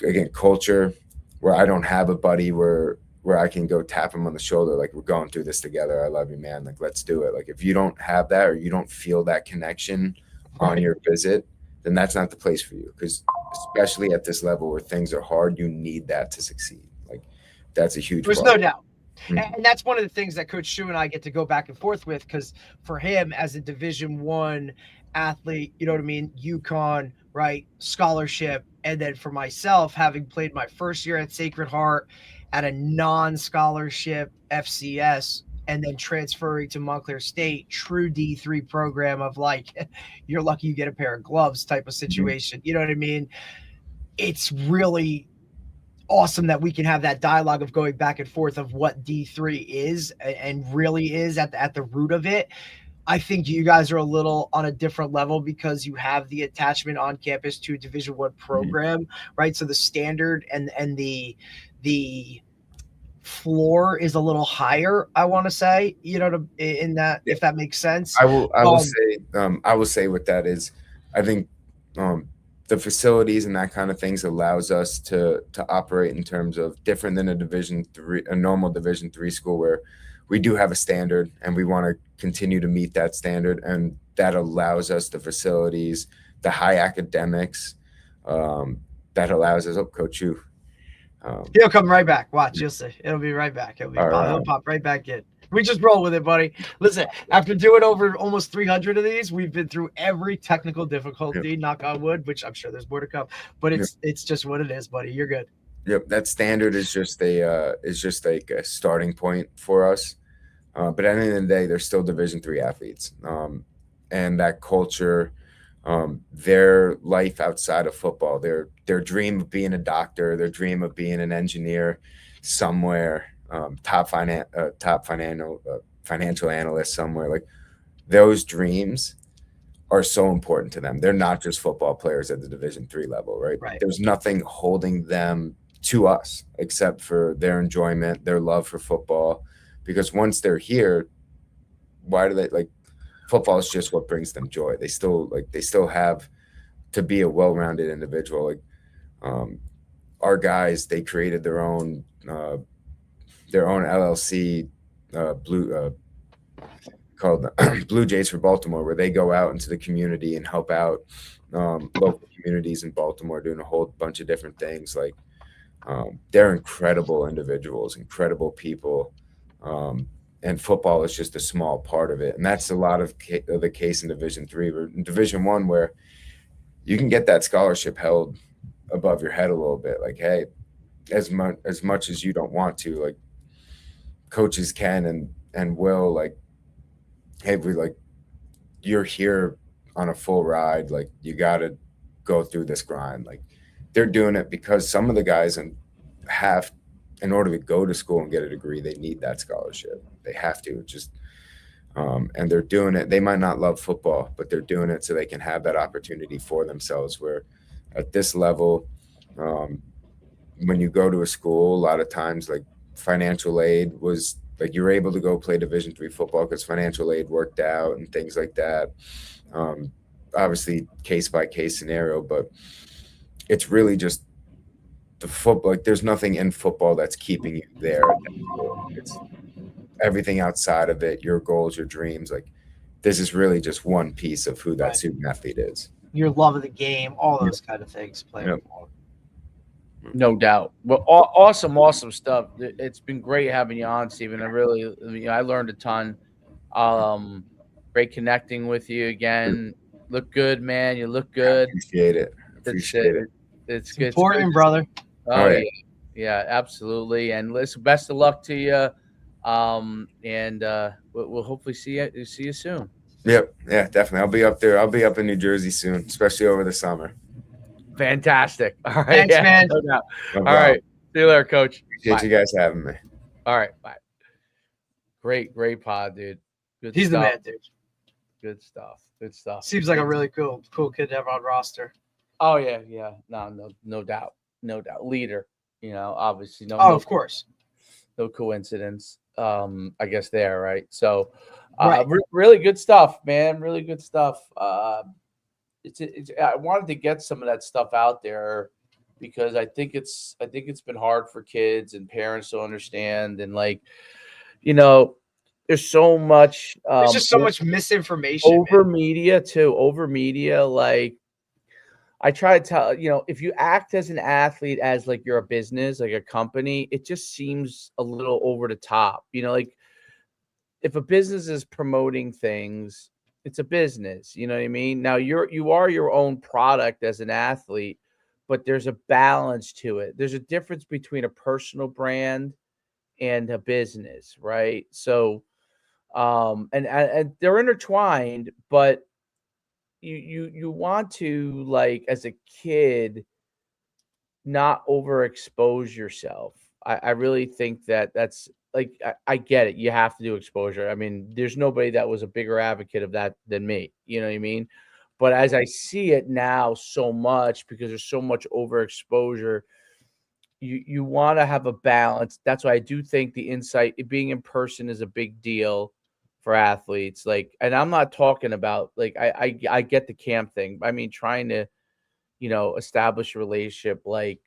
again, culture, where I don't have a buddy where I can go tap him on the shoulder, like, we're going through this together, I love you, man, like, let's do it. Like, if you don't have that, or you don't feel that connection on your visit, then that's not the place for you. Because especially at this level where things are hard, you need that to succeed. Like, that's a huge There's part. no doubt. And that's one of the things that Coach Shu and I get to go back and forth with, because for him as a Division I athlete, you know what I mean, UConn, right, scholarship, and then for myself, having played my first year at Sacred Heart at a non-scholarship FCS, and then transferring to Montclair State, true D3 program of like, you're lucky you get a pair of gloves type of situation. You know what I mean? It's really awesome that we can have that dialogue of going back and forth of what D3 is and really is at the root of it. I think you guys are a little on a different level because you have the attachment on campus to a Division I program, right? So the standard and the floor is a little higher, I want to say, you know, in that, if that makes sense. I will say with that is, I think the facilities and that kind of things allows us to operate in terms of different than a normal Division III school, where we do have a standard and we want to continue to meet that standard, and that allows us the facilities, the high academics, that allows us. Coach you. He'll come right back. Watch, you'll see. It'll be right back. He'll pop right back in. We just roll with it, buddy. Listen, after doing over almost 300 of these, we've been through every technical difficulty, knock on wood, which I'm sure there's more to come. But it's just what it is, buddy. You're good. Yep, that standard is just like a starting point for us. But at the end of the day, they're still Division III athletes, and that culture, their life outside of football, their dream of being a doctor, their dream of being an engineer somewhere, top financial analyst somewhere, like those dreams are so important to them. They're not just football players at the Division III level, right? There's nothing holding them to us except for their enjoyment, their love for football. Because once they're here, why do they like football is just what brings them joy. They still have to be a well-rounded individual. Like our guys, they created their own LLC, called Blue Jays for Baltimore, where they go out into the community and help out local communities in Baltimore, doing a whole bunch of different things. Like they're incredible individuals, incredible people. And football is just a small part of it. And that's a lot of the case in Division III. In Division I, where you can get that scholarship held above your head a little bit. Like, hey, as much as you don't want to, like coaches can and will, like, hey, you're here on a full ride. Like, you got to go through this grind. Like, they're doing it because some of the guys in order to go to school and get a degree, they need that scholarship. They have to and they're doing it. They might not love football, but they're doing it so they can have that opportunity for themselves. Where at this level, when you go to a school, a lot of times, like financial aid was like, you were able to go play Division III football because financial aid worked out and things like that. Obviously case by case scenario, but it's really just the football. Like, there's nothing in football that's keeping you there. It's everything outside of it, your goals, your dreams. Like, this is really just one piece of who that student athlete is. Your love of the game, all those kind of things play a role. No doubt. Well, awesome stuff. It's been great having you on, Stephen. I learned a ton. Great connecting with you again. Look good, man. You look good. Appreciate it. It's good. Important, brother. Oh, yeah, absolutely. And listen, best of luck to you. And we'll hopefully see you soon. Yep. Yeah, definitely. I'll be up there. I'll be up in New Jersey soon, especially over the summer. Fantastic. All right. Thanks, man. No doubt. All right. See you later, Coach. Appreciate you guys having me. All right. Bye. Great pod, dude. Good He's stuff. the man, dude. Good stuff. Seems like a really cool kid to have on roster. Oh yeah. No doubt. Leader, obviously of course. No coincidence. I guess there, right? So Right. Really good stuff, man. Really good stuff. I wanted to get some of that stuff out there because I think it's been hard for kids and parents to understand, and there's so much There's just so much misinformation over media, like I try to tell, if you act as an athlete as like you're a business, like a company, it just seems a little over the top. Like if a business is promoting things, it's a business, you know what I mean? Now you are your own product as an athlete, but there's a balance to it. There's a difference between a personal brand and a business, right? So and they're intertwined, but you want to, like, as a kid, not overexpose yourself. I really think that's like I get it. You have to do exposure. I mean, there's nobody that was a bigger advocate of that than me. You know what I mean? But as I see it now so much, because there's so much overexposure, you want to have a balance. That's why I do think the insight being in person is a big deal for athletes. Like, and I'm not talking about like I get the camp thing. I mean, trying to, establish a relationship. Like,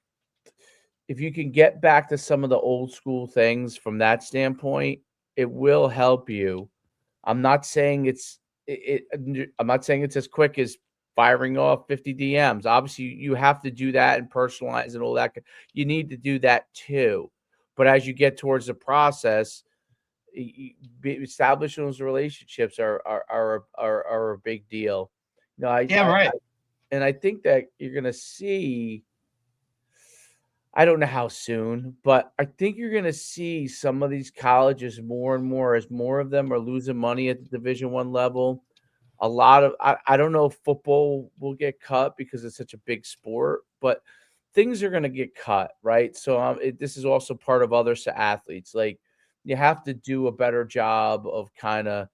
if you can get back to some of the old school things from that standpoint, it will help you. I'm not saying I'm not saying it's as quick as firing off 50 DMs. Obviously, you have to do that and personalize and all that. You need to do that too. But as you get towards the process, establishing those relationships are a big deal. Right. And I think that you're going to see. I don't know how soon, but I think you're going to see some of these colleges more and more as more of them are losing money at the Division I level. A lot of I don't know if football will get cut because it's such a big sport, but things are going to get cut, right? So this is also part of other athletes. Like, you have to do a better job of kind of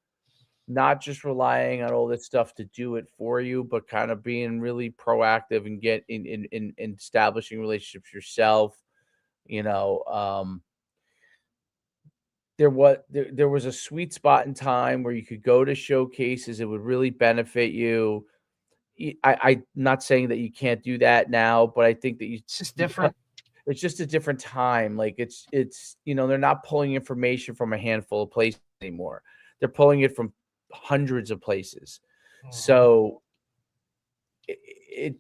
not just relying on all this stuff to do it for you, but kind of being really proactive and get in establishing relationships yourself. There was a sweet spot in time where you could go to showcases. It would really benefit you. I'm not saying that you can't do that now, but I think that It's just different. It's just a different time. Like it's they're not pulling information from a handful of places anymore. They're pulling it from hundreds of places. So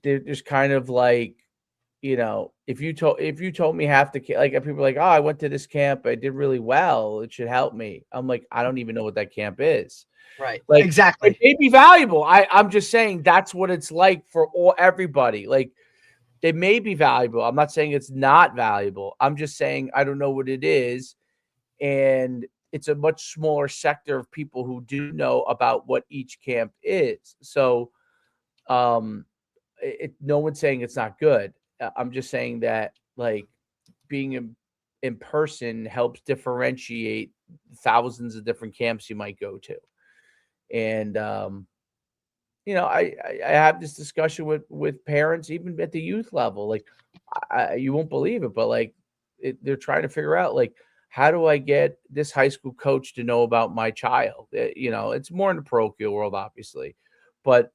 there's kind of like, if you told me half the like people are like, oh, I went to this camp, I did really well, it should help me. I'm like, I don't even know what that camp is. Right. Like, exactly. It may be valuable. I'm just saying that's what it's like for everybody. Like, they may be valuable. I'm not saying it's not valuable. I'm just saying I don't know what it is. And it's a much smaller sector of people who do know about what each camp is. So no one's saying it's not good. I'm just saying that, like, being in person helps differentiate thousands of different camps you might go to. And I have this discussion with parents, even at the youth level. Like, you won't believe it, but like they're trying to figure out, like, how do I get this high school coach to know about my child? It's more in the parochial world, obviously, but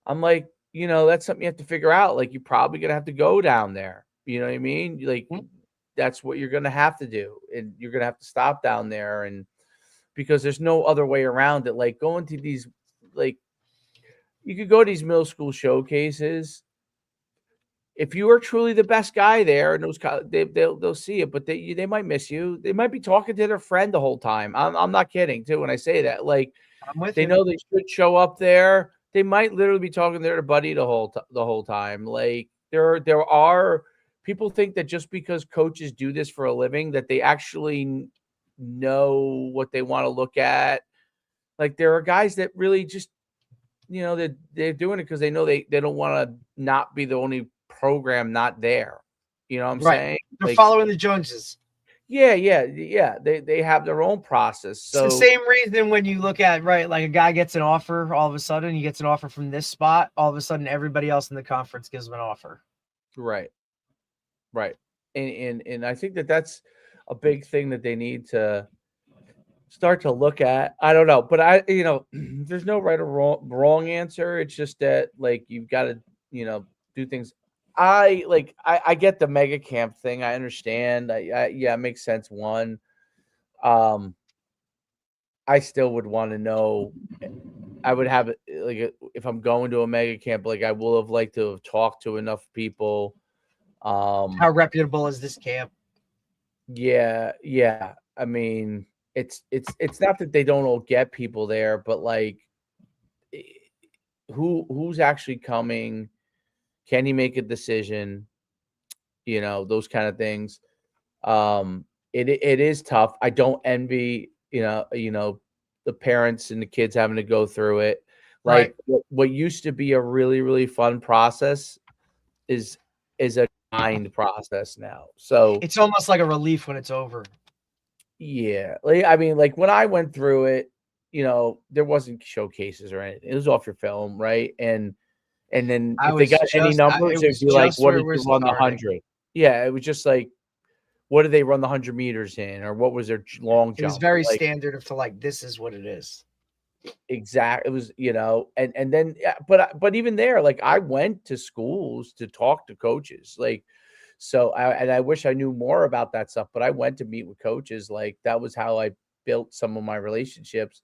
I'm like, that's something you have to figure out. Like, you're probably gonna have to go down there. You know what I mean? Like, that's what you're gonna have to do, and you're gonna have to stop down there, and because there's no other way around it. Like, going to these, like, you could go to these middle school showcases. If you are truly the best guy there, and they'll see it, but they might miss you. They might be talking to their friend the whole time. I'm not kidding too when I say that. Like, I'm with they you. know they should show up there. They might literally be talking to their buddy the whole time. Like, there are people think that just because coaches do this for a living, that they actually know what they want to look at. Like, there are guys that really just, they're doing it because they know they don't want to not be the only program not there. You know what I'm saying? They're like, following the Joneses. Yeah. They have their own process. So it's the same reason when you look at, right, like a guy gets an offer, all of a sudden he gets an offer from this spot, all of a sudden everybody else in the conference gives him an offer. Right. And I think that's a big thing that they need to start to look at. I don't know, but there's no right or wrong answer. It's just that, like, you've got to, do things. I get the mega camp thing. I understand. Yeah, it makes sense. One, I still would want to know. I would have if I'm going to a mega camp, like I will have liked to have talked to enough people. How reputable is this camp? Yeah. I mean, it's not that they don't all get people there, but like who's actually coming? Can he make a decision? Those kind of things. It is tough. I don't envy, the parents and the kids having to go through it. Like what used to be a really, really fun process is a grind process now. So it's almost like a relief when it's over. Yeah. I mean, like when I went through it, there wasn't showcases or anything. It was off your film, right? And then if they got any numbers, it'd be like, what did you run the 100? Yeah, it was just like, what did they run the 100 meters in, or what was their long jump? It was very standard of this is what it is. Exactly. It was, and then, but even there, like I went to schools to talk to coaches, like, so I wish I knew more about that stuff, but I went to meet with coaches. Like that was how I built some of my relationships.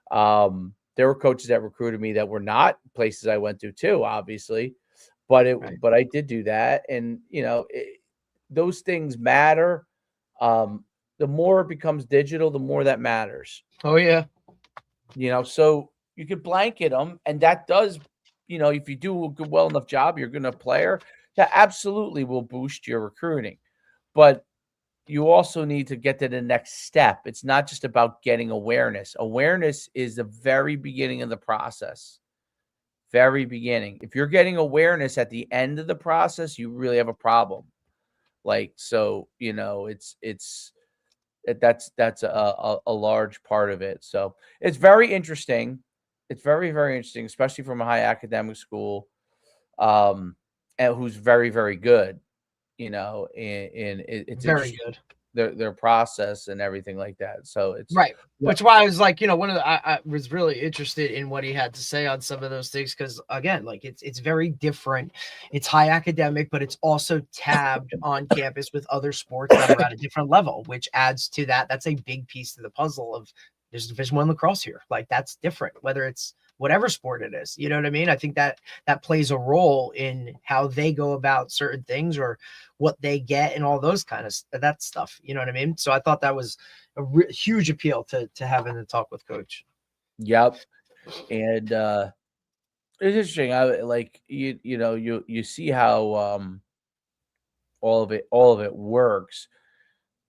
There were coaches that recruited me that were not places I went to too, obviously, but I did do that. And, those things matter. The more it becomes digital, the more that matters. Oh yeah. So you could blanket them, and that does, if you do a good, well enough job, you're going to player that absolutely will boost your recruiting. But you also need to get to the next step. It's not just about getting awareness. Awareness is the very beginning of the process. Very beginning. If you're getting awareness at the end of the process, you really have a problem. Like, so, that's a large part of it. So it's very interesting. It's very, very interesting, especially from a high academic school, and who's very, very good, and it's very good. Their process and everything like that. So it's right. Yeah. Which why I was like, one of the, I was really interested in what he had to say on some of those things. Cause again, like it's very different. It's high academic, but it's also tabbed on campus with other sports that are at a different level, which adds to that. That's a big piece of the puzzle of there's Division I lacrosse here. Like that's different, whether it's whatever sport it is, you know what I mean? I think that plays a role in how they go about certain things or what they get and all those kind of that stuff. You know what I mean? So I thought that was a huge appeal to having the talk with Coach. Yep. And it's interesting. I like, you see how all of it works.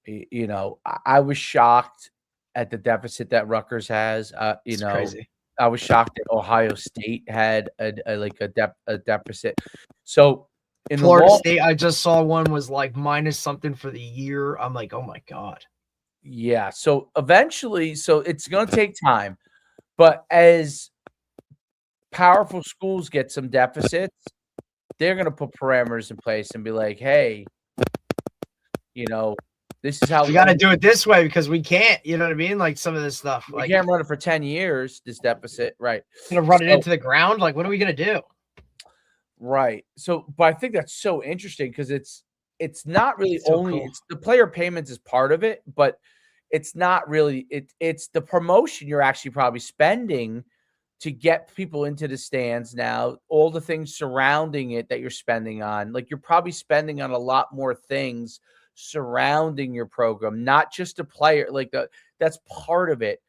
I was shocked at the deficit that Rutgers has. It's crazy. I was shocked that Ohio State had a deficit. So in Florida State, I just saw one was like minus something for the year. I'm like, oh my God. Yeah. So eventually, it's going to take time, but as powerful schools get some deficits, they're going to put parameters in place and be like, hey, this is how we got to do it this way because we can't, you know what I mean? Like some of this stuff. We can't run it for 10 years, this deficit. Right. Going to run it into the ground. Like, what are we going to do? Right. So, but I think that's so interesting because it's not really only it's the player payments is part of it, but it's not really it's the promotion you're actually probably spending to get people into the stands now, all the things surrounding it that you're spending on. Like you're probably spending on a lot more things surrounding your program, not just a player. Like that's part of it.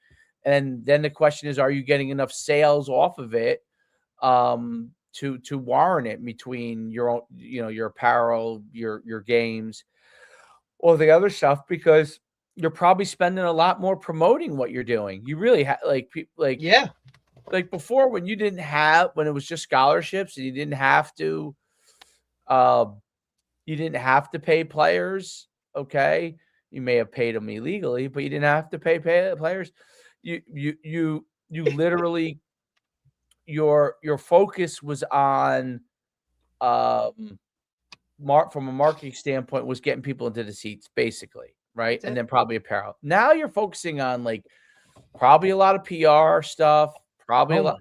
And then the question is, are you getting enough sales off of it to warrant it between your own, your apparel, your games, all the other stuff, because you're probably spending a lot more promoting what you're doing. You really like before when it was just scholarships and you didn't have to pay players. Okay. You may have paid them illegally, but you didn't have to pay players. You literally, your focus was on, from a marketing standpoint, was getting people into the seats basically. Right. And then probably apparel. Now you're focusing on like probably a lot of PR stuff, probably a lot,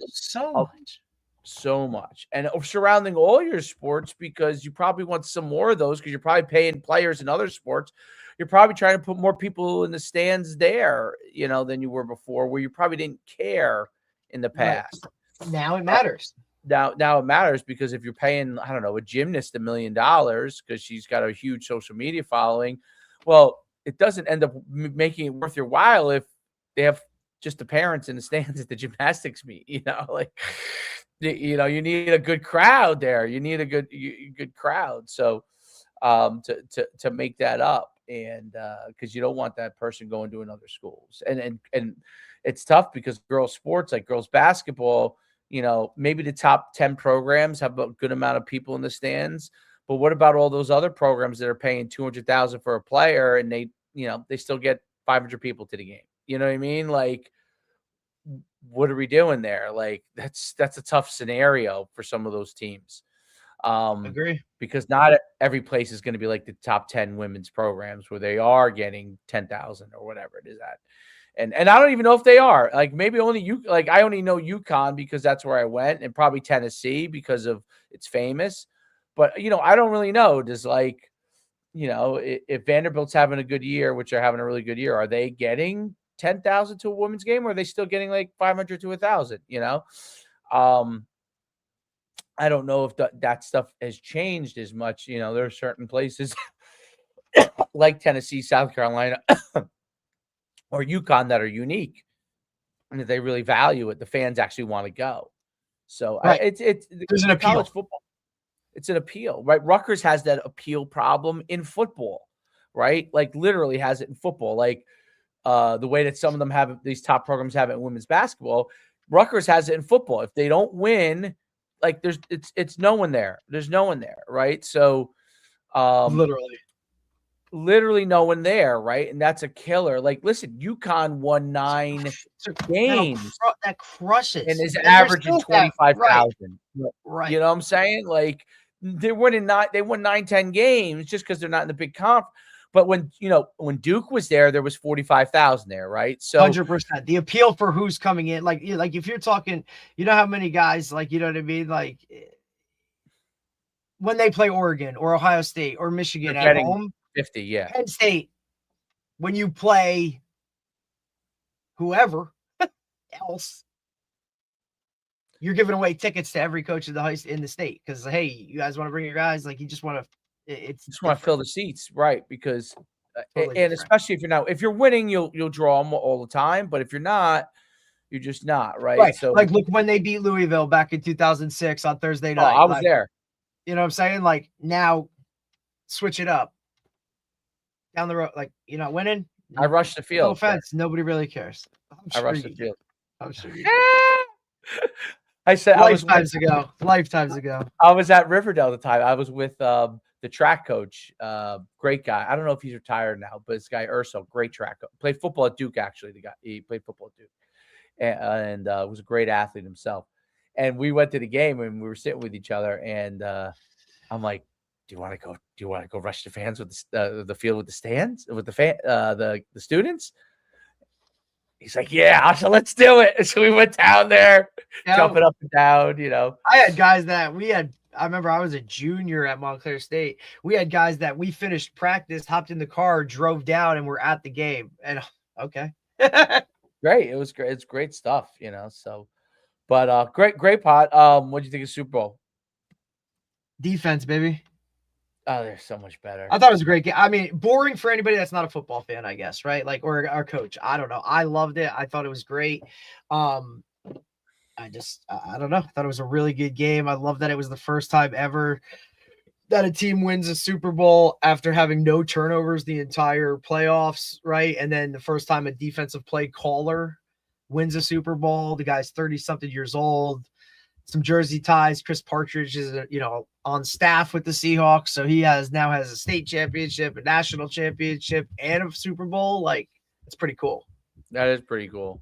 so much, and surrounding all your sports, because you probably want some more of those because you're probably paying players in other sports. You're probably trying to put more people in the stands there, than you were before, where you probably didn't care in the past. Now it matters. Now it matters because if you're paying, I don't know, a gymnast $1 million because she's got a huge social media following, well, it doesn't end up making it worth your while if they have just the parents in the stands at the gymnastics meet. Like, you need a good crowd there. You need a good crowd. So, to make that up, and because you don't want that person going to another schools, and it's tough because girls sports like girls basketball. Maybe the top 10 programs have a good amount of people in the stands, but what about all those other programs that are paying $200,000 for a player and they still get 500 people to the game? You know what I mean? Like, what are we doing there? Like, that's a tough scenario for some of those teams. Agree. Because not every place is going to be like the top 10 women's programs where they are getting 10,000 or whatever it is at. And I don't even know if they are. Like, maybe only you. Like, I only know UConn because that's where I went, and probably Tennessee because of it's famous. But I don't really know. Does if Vanderbilt's having a good year, which they're having a really good year, are they getting 10,000 to a women's game, or are they still getting like 500 to 1,000? I don't know if that stuff has changed as much. There are certain places like Tennessee, South Carolina. Or UConn that are unique and that they really value it. The fans actually want to go. So right. There's an appeal. College football. It's an appeal, right? Rutgers has that appeal problem in football, right? Like literally has it in football. Like the way that some of them have these top programs have it in women's basketball. Rutgers has it in football. If they don't win, like it's no one there. There's no one there, right? So literally no one there, right? And that's a killer. Like, listen, UConn won 9 games. That crushes. And is averaging 25,000. Right. You know what I'm saying? Like, they won 9-10 games just because they're not in the big comp. But when Duke was there was 45,000 there, right? So 100%. The appeal for who's coming in, like if you're talking, how many guys, like, you know what I mean? Like, when they play Oregon or Ohio State or Michigan at home, 50, yeah. Penn State, when you play whoever else, you're giving away tickets to every coach in the state because, hey, you guys want to bring your guys? Like, you just want to fill the seats, right? Because totally and especially if you're winning, you'll draw them all the time. But if you're not, you're just not, right? Right. So, like, look when they beat Louisville back in 2006 on Thursday night. I was there. You know what I'm saying? Like, now, switch it up. Down the road, like, you're not winning. I rushed the field. No offense, nobody really cares. I rushed the field. I'm sure you I said lifetimes ago. I was at Riverdale at the time. I was with the track coach, great guy. I don't know if he's retired now, but this guy Urso, great track coach. Played football at Duke, actually. He played football at Duke, and was a great athlete himself. And we went to the game and we were sitting with each other, and I'm like, Do you want to go rush the fans with the field with the stands with the students? He's like, yeah, so let's do it. So we went down there, jumping up and down. I had guys that I remember I was a junior at Montclair State. We had guys that we finished practice, hopped in the car, drove down, and were at the game. And okay. Great. It was great. It's great stuff, so, but great pot. What'd you think of Super Bowl? Defense, baby. Oh, they're so much better. I thought it was a great game. I mean, boring for anybody that's not a football fan, I guess, right? Like, or our coach. I don't know. I loved it. I thought it was great. I don't know. I thought it was a really good game. I love that it was the first time ever that a team wins a Super Bowl after having no turnovers the entire playoffs, right? And then the first time a defensive play caller wins a Super Bowl. The guy's 30-something years old. Some jersey ties. Chris Partridge is, on staff with the Seahawks, so he now has a state championship, a national championship, and a Super Bowl. Like, it's pretty cool. That is pretty cool.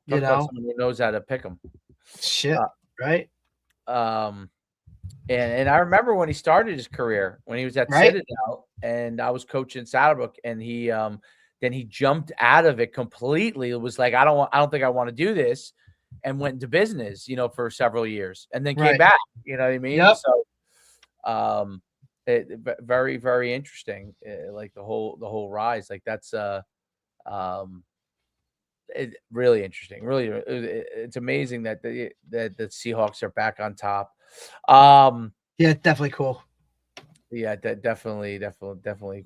Someone who knows how to pick them. Shit, right? And I remember when he started his career, when he was at Citadel, and I was coaching Saddlebrook, and he then he jumped out of it completely. It was like, I don't think I want to do this. And went into business, for several years, and then came back. You know what I mean? Yep. So, very, very interesting. Like the whole rise. Like that's really interesting. Really, it's amazing that the Seahawks are back on top. Yeah, definitely cool. Yeah, definitely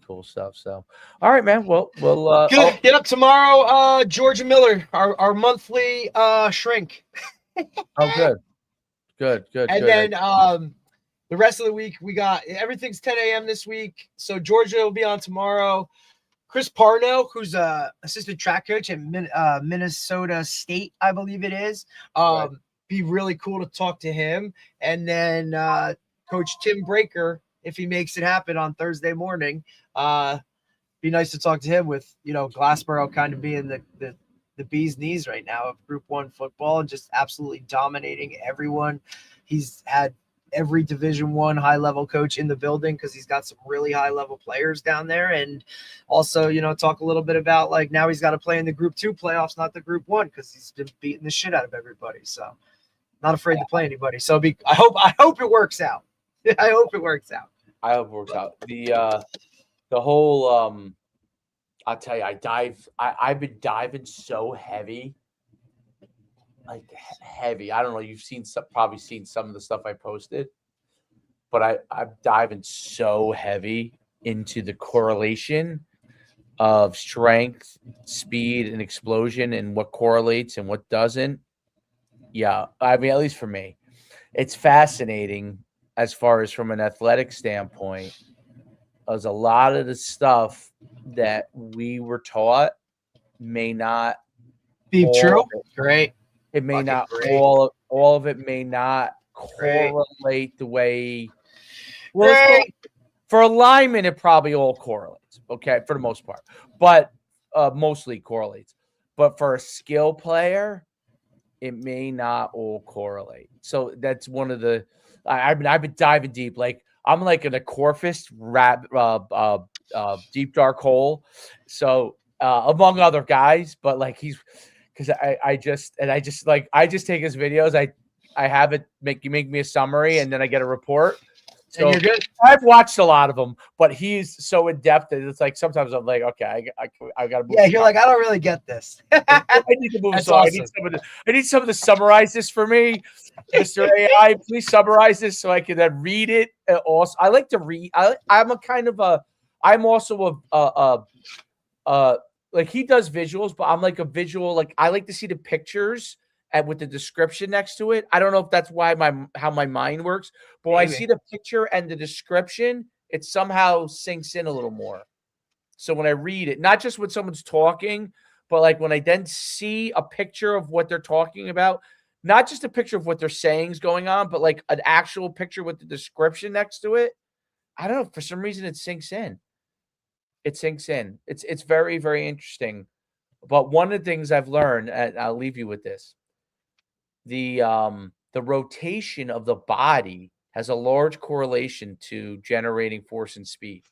cool stuff. So, all right, man. Well, we'll Get up tomorrow. Georgia Miller, our monthly shrink. good. And then the rest of the week we got everything's 10 a.m. this week. So Georgia will be on tomorrow. Chris Parno, who's a assistant track coach at Minnesota State, I believe it is. Right. Be really cool to talk to him. And then Coach Tim Breaker, if he makes it happen on Thursday morning, be nice to talk to him with, Glassboro kind of being the bee's knees right now of Group 1 football and just absolutely dominating everyone. He's had every Division I high-level coach in the building because he's got some really high-level players down there. And also, talk a little bit about, like, now he's got to play in the Group 2 playoffs, not the Group 1, because he's been beating the shit out of everybody. So not afraid to play anybody. So I hope it works out. I hope it works out. I hope it works out. The whole I'll tell you, I've been diving so heavy. Like heavy. I don't know. You've probably seen some of the stuff I posted, but I'm diving so heavy into the correlation of strength, speed, and explosion, and what correlates and what doesn't. Yeah, I mean, at least for me, it's fascinating as far as from an athletic standpoint. As a lot of the stuff that we were taught may not be true. Great. It may Fucking not great. all of it may not correlate the way. Well, Great. for alignment, it probably all correlates. Okay, for the most part, but mostly correlates. But for a skill player, it may not all correlate. So that's one of the. I've been diving deep. Like I'm like in a Corfist deep dark hole. So among other guys, but like he's. Because I just take his videos. I have it make me a summary and then I get a report. So and you're good. I've watched a lot of them, but he's so in depth that it's like sometimes I'm like, okay, I got to move. Yeah, you're like, I don't really get this. I need to move. That's So awesome. I need someone to summarize this for me, Mr. AI. Please summarize this so I can then read it. Also, I like to read. I'm also a like he does visuals, but I'm like a visual. Like I like to see the pictures and with the description next to it. I don't know if that's why how my mind works, but when I see the picture and the description, it somehow sinks in a little more. So when I read it, not just when someone's talking, but like when I then see a picture of what they're talking about, not just a picture of what they're saying is going on, but like an actual picture with the description next to it. I don't know. For some reason, it sinks in. It sinks in. It's very, very interesting. But one of the things I've learned, and I'll leave you with this, the rotation of the body has a large correlation to generating force and speed.